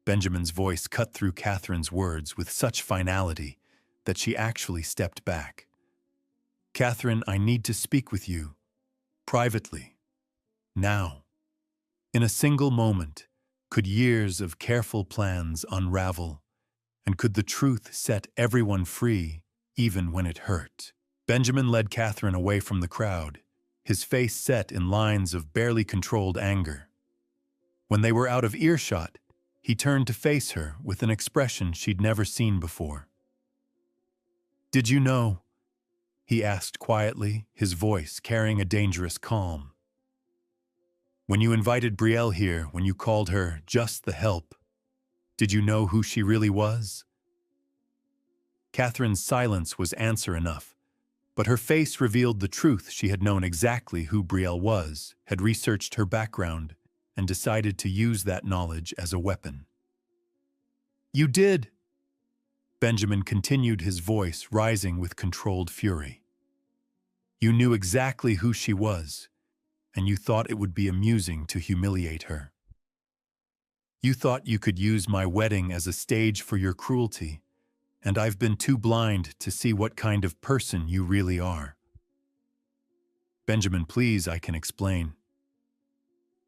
Benjamin's voice cut through Catherine's words with such finality that she actually stepped back. "Catherine, I need to speak with you. Privately. Now." In a single moment, could years of careful plans unravel, and could the truth set everyone free, even when it hurt? Benjamin led Catherine away from the crowd, his face set in lines of barely controlled anger. When they were out of earshot, he turned to face her with an expression she'd never seen before. "Did you know?" he asked quietly, his voice carrying a dangerous calm. "When you invited Brielle here, when you called her just the help, did you know who she really was?" Catherine's silence was answer enough, but her face revealed the truth. She had known exactly who Brielle was, had researched her background, and decided to use that knowledge as a weapon. "You did," Benjamin continued, his voice rising with controlled fury. "You knew exactly who she was, and you thought it would be amusing to humiliate her. You thought you could use my wedding as a stage for your cruelty, and I've been too blind to see what kind of person you really are." "Benjamin, please, I can explain."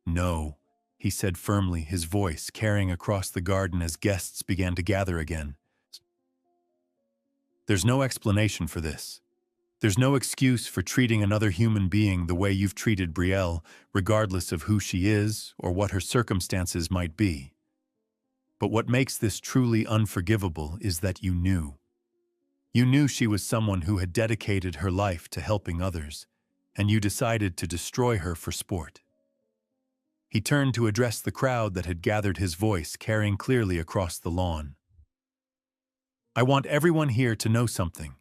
"No," he said firmly, his voice carrying across the garden as guests began to gather again. "There's no explanation for this. There's no excuse for treating another human being the way you've treated Brielle, regardless of who she is or what her circumstances might be. But what makes this truly unforgivable is that you knew. You knew she was someone who had dedicated her life to helping others, and you decided to destroy her for sport." He turned to address the crowd that had gathered, his voice carrying clearly across the lawn. "I want everyone here to know something.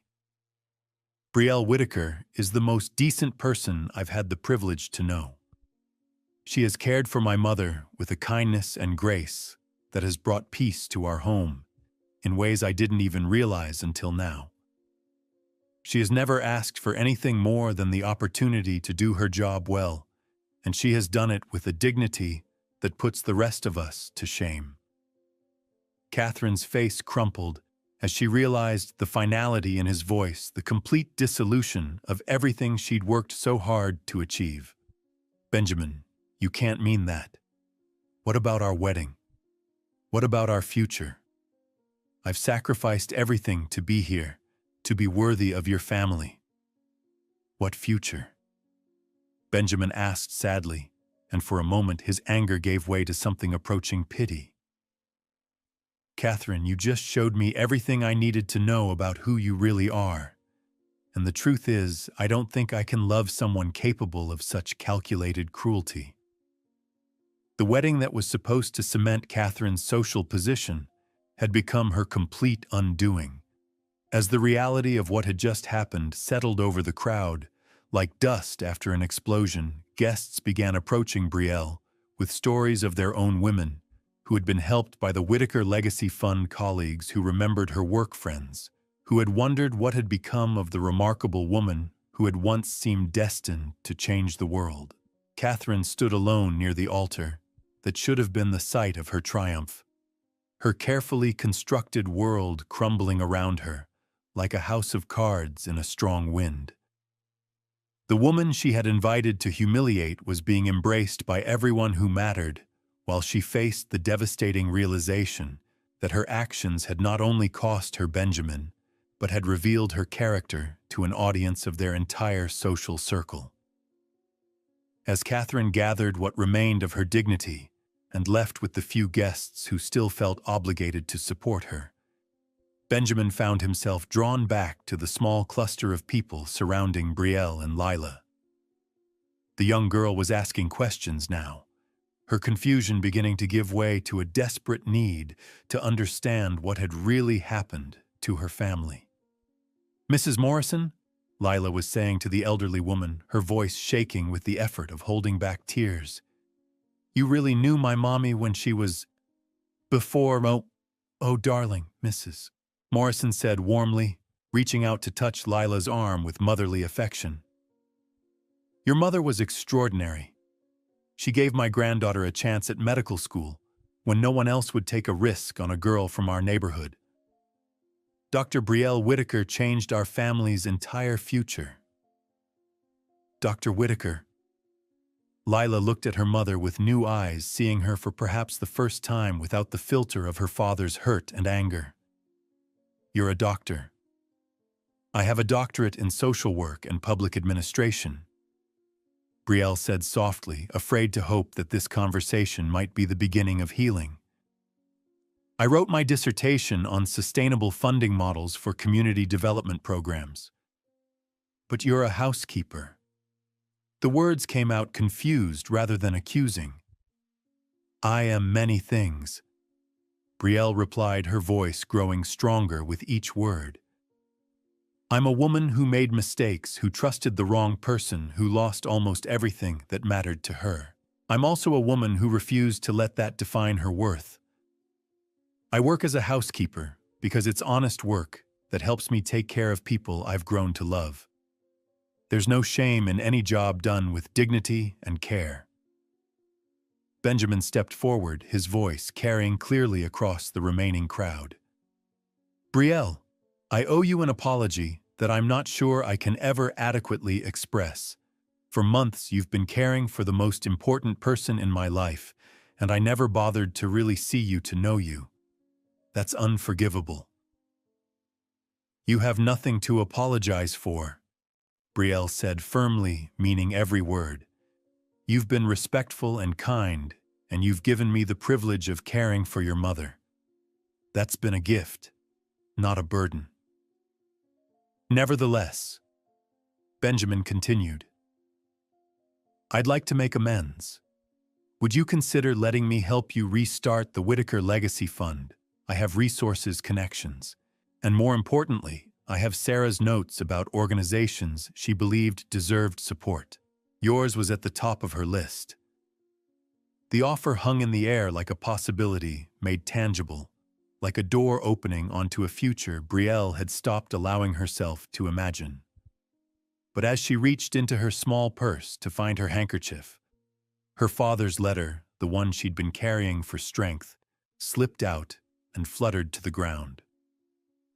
Brielle Whitaker is the most decent person I've had the privilege to know. She has cared for my mother with a kindness and grace that has brought peace to our home in ways I didn't even realize until now. She has never asked for anything more than the opportunity to do her job well, and she has done it with a dignity that puts the rest of us to shame." Catherine's face crumpled as she realized the finality in his voice, the complete dissolution of everything she'd worked so hard to achieve. "Benjamin, you can't mean that. What about our wedding? What about our future? I've sacrificed everything to be here, to be worthy of your family." "What future?" Benjamin asked sadly, and for a moment his anger gave way to something approaching pity. "Catherine, you just showed me everything I needed to know about who you really are. And the truth is, I don't think I can love someone capable of such calculated cruelty." The wedding that was supposed to cement Catherine's social position had become her complete undoing. As the reality of what had just happened settled over the crowd, like dust after an explosion, guests began approaching Brielle with stories of their own women who had been helped by the Whitaker Legacy Fund, colleagues who remembered her work friends, who had wondered what had become of the remarkable woman who had once seemed destined to change the world. Catherine stood alone near the altar that should have been the site of her triumph, her carefully constructed world crumbling around her like a house of cards in a strong wind. The woman she had invited to humiliate was being embraced by everyone who mattered, while she faced the devastating realization that her actions had not only cost her Benjamin, but had revealed her character to an audience of their entire social circle. As Catherine gathered what remained of her dignity and left with the few guests who still felt obligated to support her, Benjamin found himself drawn back to the small cluster of people surrounding Brielle and Lila. The young girl was asking questions now, her confusion beginning to give way to a desperate need to understand what had really happened to her family. "Mrs. Morrison," Lila was saying to the elderly woman, her voice shaking with the effort of holding back tears. "You really knew my mommy when she was before, oh darling, Mrs. Morrison said warmly, reaching out to touch Lila's arm with motherly affection. "Your mother was extraordinary. She gave my granddaughter a chance at medical school when no one else would take a risk on a girl from our neighborhood. Dr. Brielle Whitaker changed our family's entire future." "Dr. Whitaker." Lila looked at her mother with new eyes, seeing her for perhaps the first time without the filter of her father's hurt and anger. "You're a doctor." "I have a doctorate in social work and public administration," Brielle said softly, afraid to hope that this conversation might be the beginning of healing. "I wrote my dissertation on sustainable funding models for community development programs." "But you're a housekeeper." The words came out confused rather than accusing. "I am many things," Brielle replied, her voice growing stronger with each word. "I'm a woman who made mistakes, who trusted the wrong person, who lost almost everything that mattered to her. I'm also a woman who refused to let that define her worth. I work as a housekeeper because it's honest work that helps me take care of people I've grown to love. There's no shame in any job done with dignity and care." Benjamin stepped forward, his voice carrying clearly across the remaining crowd. "Brielle, I owe you an apology that I'm not sure I can ever adequately express. For months you've been caring for the most important person in my life, and I never bothered to really see you to know you. That's unforgivable." "You have nothing to apologize for," Brielle said firmly, meaning every word. "You've been respectful and kind, and you've given me the privilege of caring for your mother. That's been a gift, not a burden." "Nevertheless," Benjamin continued, "I'd like to make amends. Would you consider letting me help you restart the Whitaker Legacy Fund? I have resources, connections, and more importantly, I have Sarah's notes about organizations she believed deserved support. Yours was at the top of her list." The offer hung in the air like a possibility made tangible, like a door opening onto a future Brielle had stopped allowing herself to imagine. But as she reached into her small purse to find her handkerchief, her father's letter, the one she'd been carrying for strength, slipped out and fluttered to the ground.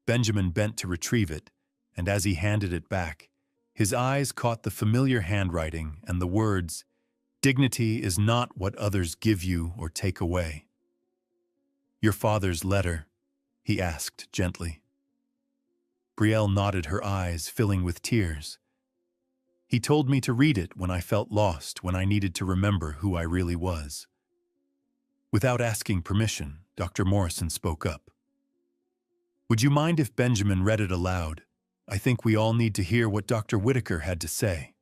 Benjamin bent to retrieve it, and as he handed it back, his eyes caught the familiar handwriting and the words, "Dignity is not what others give you or take away." "Your father's letter?" he asked gently. Brielle nodded, her eyes filling with tears. "He told me to read it when I felt lost, when I needed to remember who I really was." Without asking permission, Dr. Morrison spoke up. "Would you mind if Benjamin read it aloud? I think we all need to hear what Dr. Whitaker had to say."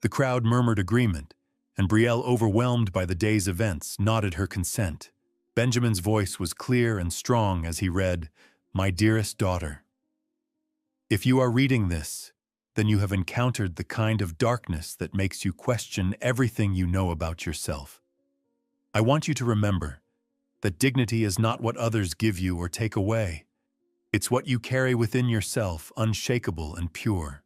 The crowd murmured agreement, and Brielle, overwhelmed by the day's events, nodded her consent. Benjamin's voice was clear and strong as he read, "My dearest daughter, if you are reading this, then you have encountered the kind of darkness that makes you question everything you know about yourself. I want you to remember that dignity is not what others give you or take away. It's what you carry within yourself, unshakable and pure.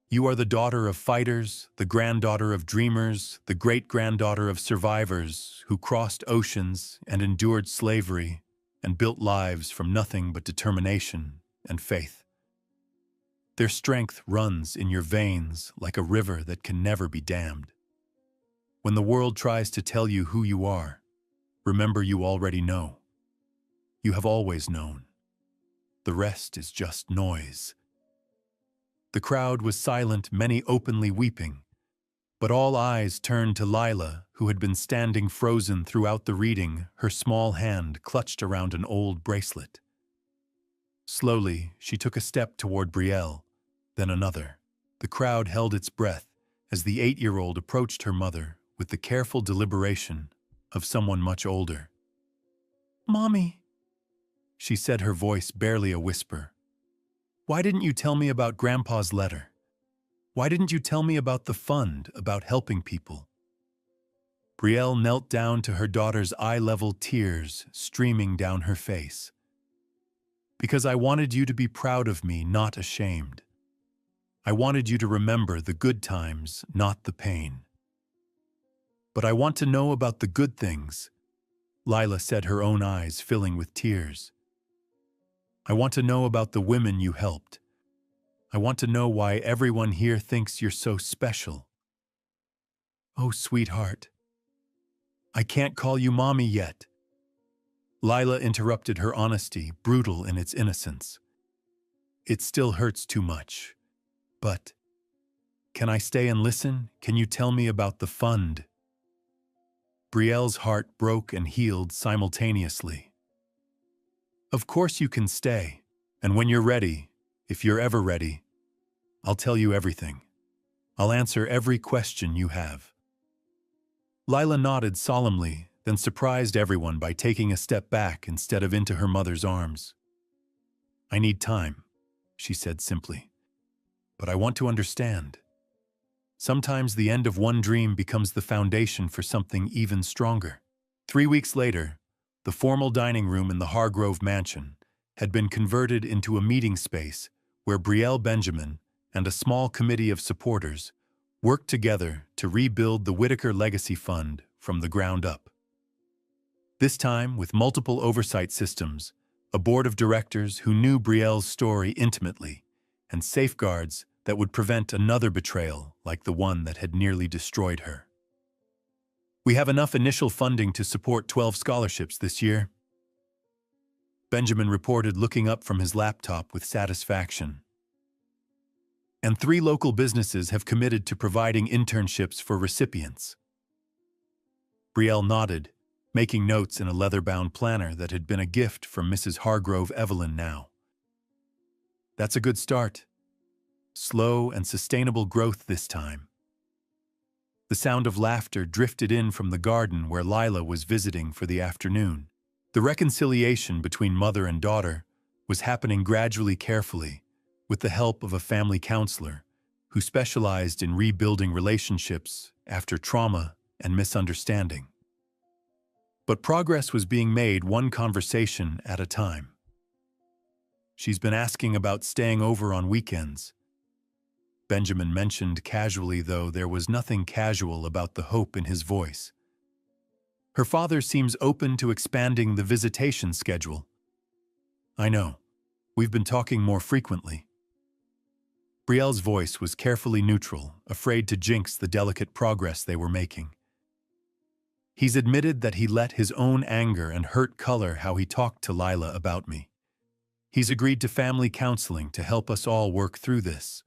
You are the daughter of fighters, the granddaughter of dreamers, the great-granddaughter of survivors who crossed oceans and endured slavery and built lives from nothing but determination and faith. Their strength runs in your veins like a river that can never be dammed. When the world tries to tell you who you are, remember you already know. You have always known. The rest is just noise. The crowd was silent, many openly weeping, but all eyes turned to Lila, who had been standing frozen throughout the reading, her small hand clutched around an old bracelet. Slowly, she took a step toward Brielle, then another. The crowd held its breath as the 8-year-old approached her mother with the careful deliberation of someone much older. "Mommy," she said, her voice barely a whisper. "Why didn't you tell me about Grandpa's letter? Why didn't you tell me about the fund, about helping people?" Brielle knelt down to her daughter's eye-level, tears streaming down her face. "Because I wanted you to be proud of me, not ashamed. I wanted you to remember the good times, not the pain. But I want to know about the good things," Lila said, her own eyes filling with tears. "I want to know about the women you helped. I want to know why everyone here thinks you're so special." "Oh, sweetheart, I can't call you Mommy yet." Lila interrupted her honesty, brutal in its innocence. "It still hurts too much. But can I stay and listen? Can you tell me about the fund?" Brielle's heart broke and healed simultaneously. "Of course you can stay, and when you're ready, if you're ever ready, I'll tell you everything. I'll answer every question you have." Lila nodded solemnly, then surprised everyone by taking a step back instead of into her mother's arms. "I need time," she said simply. "But I want to understand. Sometimes the end of one dream becomes the foundation for something even stronger." 3 weeks later, the formal dining room in the Hargrove mansion had been converted into a meeting space where Brielle Benjamin and a small committee of supporters worked together to rebuild the Whitaker Legacy Fund from the ground up. This time, with multiple oversight systems, a board of directors who knew Brielle's story intimately, and safeguards that would prevent another betrayal like the one that had nearly destroyed her. "We have enough initial funding to support 12 scholarships this year," Benjamin reported, looking up from his laptop with satisfaction. "And 3 local businesses have committed to providing internships for recipients." Brielle nodded, making notes in a leather-bound planner that had been a gift from Mrs. Hargrove Evelyn now. "That's a good start. Slow and sustainable growth this time." The sound of laughter drifted in from the garden where Lila was visiting for the afternoon. The reconciliation between mother and daughter was happening gradually, carefully, with the help of a family counselor who specialized in rebuilding relationships after trauma and misunderstanding. But progress was being made one conversation at a time. "She's been asking about staying over on weekends," Benjamin mentioned casually, though there was nothing casual about the hope in his voice. "Her father seems open to expanding the visitation schedule." "I know. We've been talking more frequently." Brielle's voice was carefully neutral, afraid to jinx the delicate progress they were making. "He's admitted that he let his own anger and hurt color how he talked to Lila about me. He's agreed to family counseling to help us all work through this."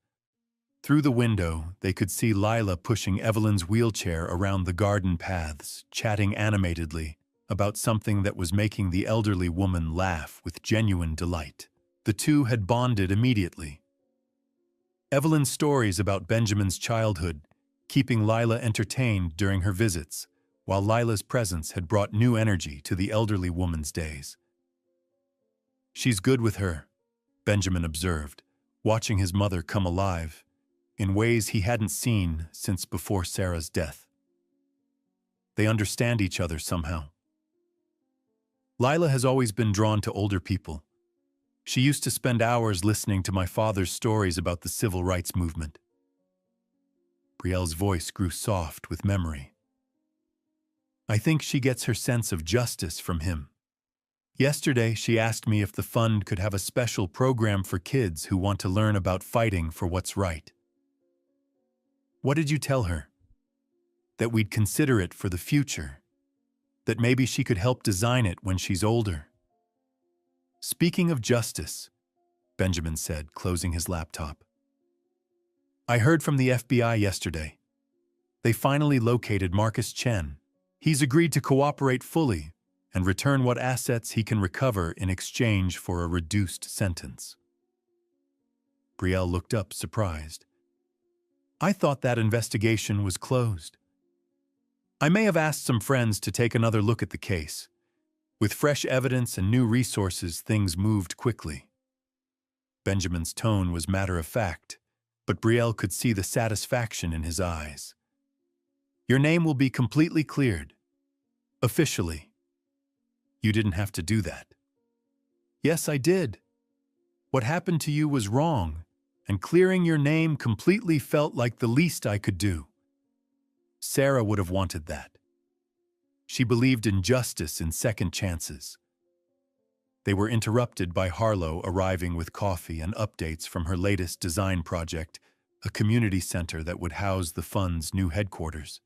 Through the window, they could see Lila pushing Evelyn's wheelchair around the garden paths, chatting animatedly about something that was making the elderly woman laugh with genuine delight. The two had bonded immediately. Evelyn's stories about Benjamin's childhood, keeping Lila entertained during her visits, while Lila's presence had brought new energy to the elderly woman's days. "She's good with her," Benjamin observed, watching his mother come alive in ways he hadn't seen since before Sarah's death. "They understand each other somehow." "Lila has always been drawn to older people. She used to spend hours listening to my father's stories about the civil rights movement. Brielle's voice grew soft with memory. I think she gets her sense of justice from him. Yesterday, she asked me if the fund could have a special program for kids who want to learn about fighting for what's right. What did you tell her? That we'd consider it for the future. That maybe she could help design it when she's older. Speaking of justice, Benjamin said, closing his laptop. I heard from the FBI yesterday. They finally located Marcus Chen. He's agreed to cooperate fully and return what assets he can recover in exchange for a reduced sentence. Brielle looked up, surprised. I thought that investigation was closed. I may have asked some friends to take another look at the case. With fresh evidence and new resources, things moved quickly. Benjamin's tone was matter-of-fact, but Brielle could see the satisfaction in his eyes. Your name will be completely cleared. Officially. You didn't have to do that. Yes, I did. What happened to you was wrong, and clearing your name completely felt like the least I could do. Sarah would have wanted that. She believed in justice and second chances. They were interrupted by Harlow arriving with coffee and updates from her latest design project, a community center that would house the fund's new headquarters.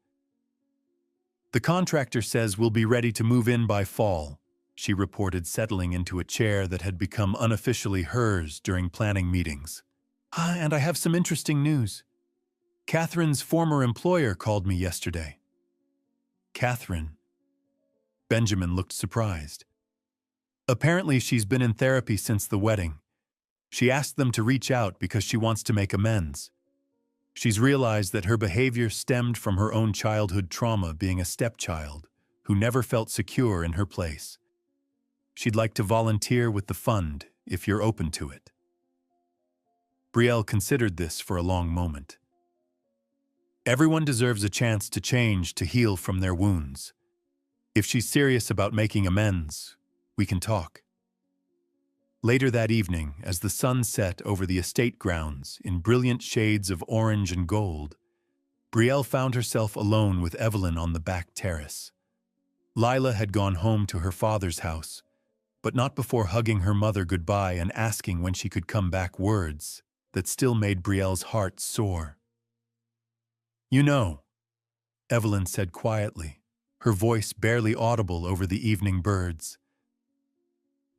The contractor says we'll be ready to move in by fall, she reported, settling into a chair that had become unofficially hers during planning meetings. And I have some interesting news. Catherine's former employer called me yesterday. Catherine? Benjamin looked surprised. Apparently she's been in therapy since the wedding. She asked them to reach out because she wants to make amends. She's realized that her behavior stemmed from her own childhood trauma, being a stepchild who never felt secure in her place. She'd like to volunteer with the fund if you're open to it. Brielle considered this for a long moment. Everyone deserves a chance to change, to heal from their wounds. If she's serious about making amends, we can talk. Later that evening, as the sun set over the estate grounds in brilliant shades of orange and gold, Brielle found herself alone with Evelyn on the back terrace. Lila had gone home to her father's house, but not before hugging her mother goodbye and asking when she could come back, words that still made Brielle's heart soar. You know, Evelyn said quietly, her voice barely audible over the evening birds.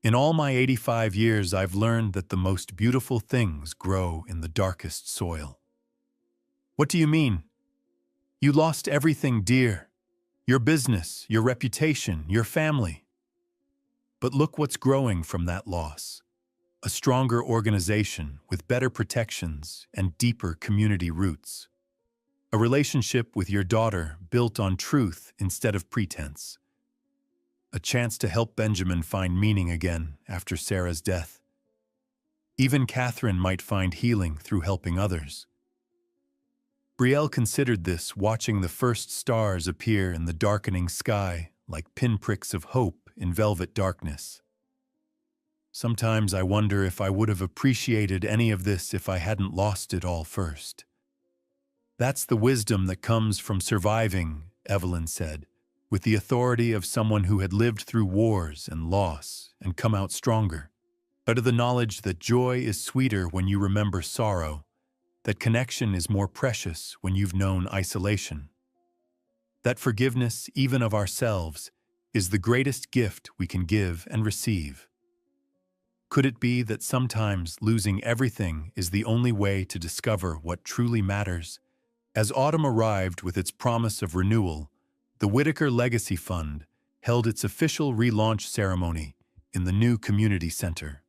In all my 85 years, I've learned that the most beautiful things grow in the darkest soil. What do you mean? You lost everything dear. Your business, your reputation, your family. But look what's growing from that loss. A stronger organization with better protections and deeper community roots. A relationship with your daughter built on truth instead of pretense. A chance to help Benjamin find meaning again after Sarah's death. Even Catherine might find healing through helping others. Brielle considered this, watching the first stars appear in the darkening sky like pinpricks of hope in velvet darkness. Sometimes I wonder if I would have appreciated any of this if I hadn't lost it all first. That's the wisdom that comes from surviving, Evelyn said, with the authority of someone who had lived through wars and loss and come out stronger. Out of the knowledge that joy is sweeter when you remember sorrow, that connection is more precious when you've known isolation. That forgiveness, even of ourselves, is the greatest gift we can give and receive. Could it be that sometimes losing everything is the only way to discover what truly matters? As autumn arrived with its promise of renewal, the Whitaker Legacy Fund held its official relaunch ceremony in the new community center.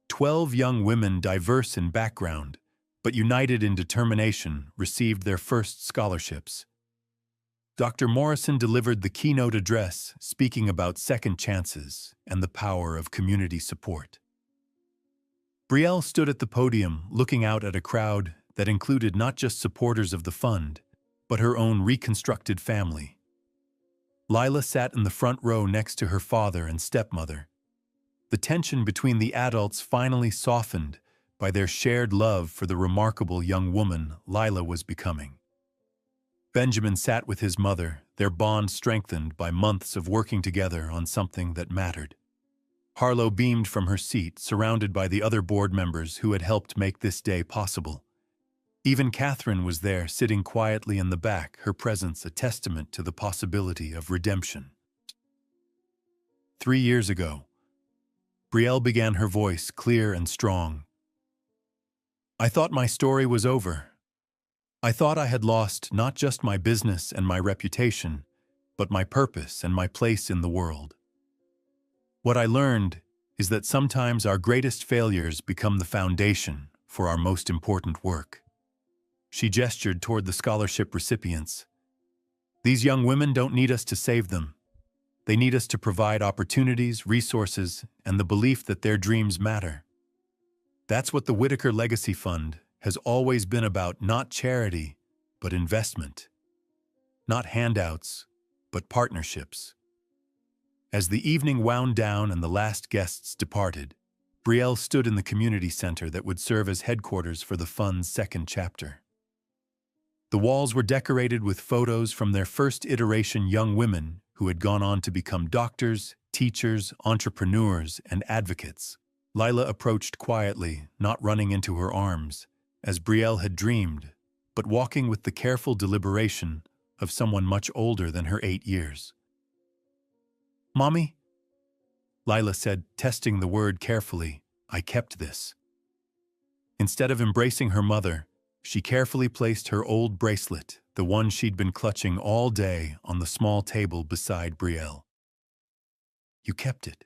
12 young women, diverse in background, but united in determination, received their first scholarships. Dr. Morrison delivered the keynote address, speaking about second chances and the power of community support. Brielle stood at the podium, looking out at a crowd that included not just supporters of the fund, but her own reconstructed family. Lila sat in the front row next to her father and stepmother. The tension between the adults finally softened by their shared love for the remarkable young woman Lila was becoming. Benjamin sat with his mother, their bond strengthened by months of working together on something that mattered. Harlow beamed from her seat, surrounded by the other board members who had helped make this day possible. Even Catherine was there, sitting quietly in the back, her presence a testament to the possibility of redemption. 3 years ago, Brielle began, her voice clear and strong. I thought my story was over. I thought I had lost not just my business and my reputation, but my purpose and my place in the world. What I learned is that sometimes our greatest failures become the foundation for our most important work. She gestured toward the scholarship recipients. These young women don't need us to save them. They need us to provide opportunities, resources, and the belief that their dreams matter. That's what the Whitaker Legacy Fund has always been about, not charity, but investment. Not handouts, but partnerships. As the evening wound down and the last guests departed, Brielle stood in the community center that would serve as headquarters for the fund's second chapter. The walls were decorated with photos from their first iteration young women who had gone on to become doctors, teachers, entrepreneurs, and advocates. Lila approached quietly, not running into her arms, as Brielle had dreamed, but walking with the careful deliberation of someone much older than her 8 years. "Mommy?" Lila said, testing the word carefully. "I kept this." Instead of embracing her mother, she carefully placed her old bracelet, the one she'd been clutching all day, on the small table beside Brielle. "You kept it,"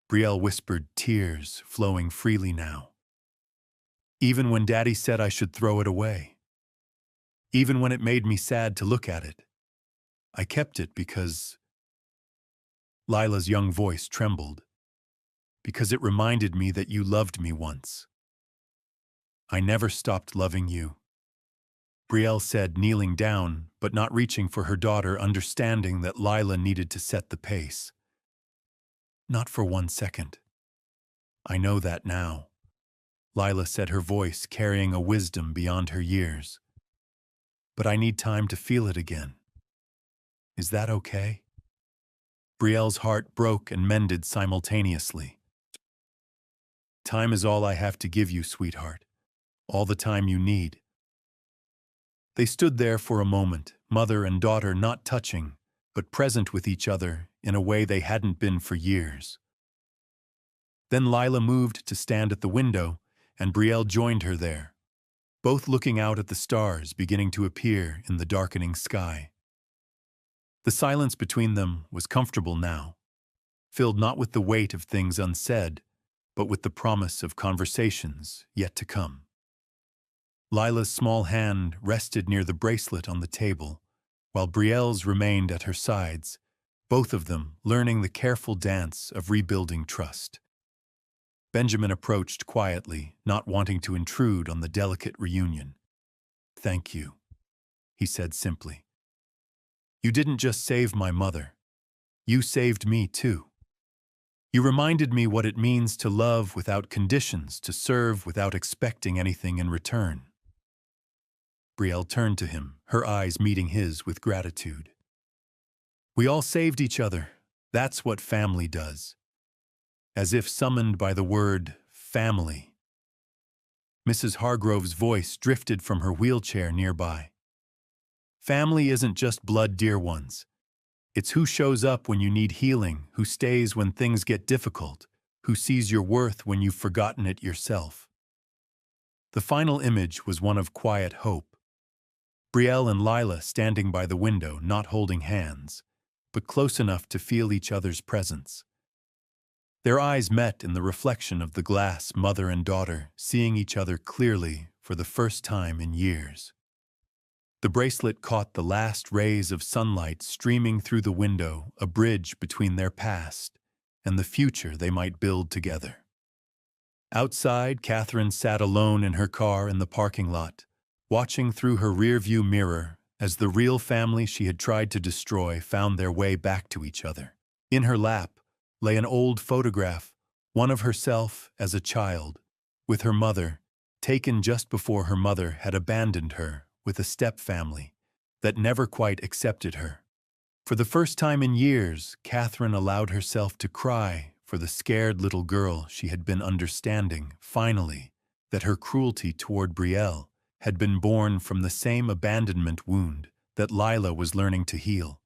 Brielle whispered, tears flowing freely now. "Even when Daddy said I should throw it away. Even when it made me sad to look at it. I kept it because—" Lila's young voice trembled. "Because it reminded me that you loved me once. I never stopped loving you," Brielle said, kneeling down, but not reaching for her daughter, understanding that Lila needed to set the pace. "Not for 1 second. I know that now," Lila said, her voice carrying a wisdom beyond her years. "But I need time to feel it again. Is that okay?" Brielle's heart broke and mended simultaneously. "Time is all I have to give you, sweetheart. All the time you need." They stood there for a moment, mother and daughter not touching, but present with each other in a way they hadn't been for years. Then Lila moved to stand at the window, and Brielle joined her there, both looking out at the stars beginning to appear in the darkening sky. The silence between them was comfortable now, filled not with the weight of things unsaid, but with the promise of conversations yet to come. Lila's small hand rested near the bracelet on the table, while Brielle's remained at her sides, both of them learning the careful dance of rebuilding trust. Benjamin approached quietly, not wanting to intrude on the delicate reunion. "Thank you," he said simply. "You didn't just save my mother. You saved me too. You reminded me what it means to love without conditions, to serve without expecting anything in return." Brielle turned to him, her eyes meeting his with gratitude. "We all saved each other. That's what family does." As if summoned by the word family, Mrs. Hargrove's voice drifted from her wheelchair nearby. "Family isn't just blood, dear ones. It's who shows up when you need healing, who stays when things get difficult, who sees your worth when you've forgotten it yourself." The final image was one of quiet hope. Brielle and Lila standing by the window, not holding hands, but close enough to feel each other's presence. Their eyes met in the reflection of the glass, mother and daughter, seeing each other clearly for the first time in years. The bracelet caught the last rays of sunlight streaming through the window, a bridge between their past and the future they might build together. Outside, Catherine sat alone in her car in the parking lot, watching through her rearview mirror as the real family she had tried to destroy found their way back to each other. In her lap lay an old photograph, one of herself as a child, with her mother, taken just before her mother had abandoned her with a step-family that never quite accepted her. For the first time in years, Catherine allowed herself to cry for the scared little girl she had been understanding, finally, that her cruelty toward Brielle had been born from the same abandonment wound that Lila was learning to heal.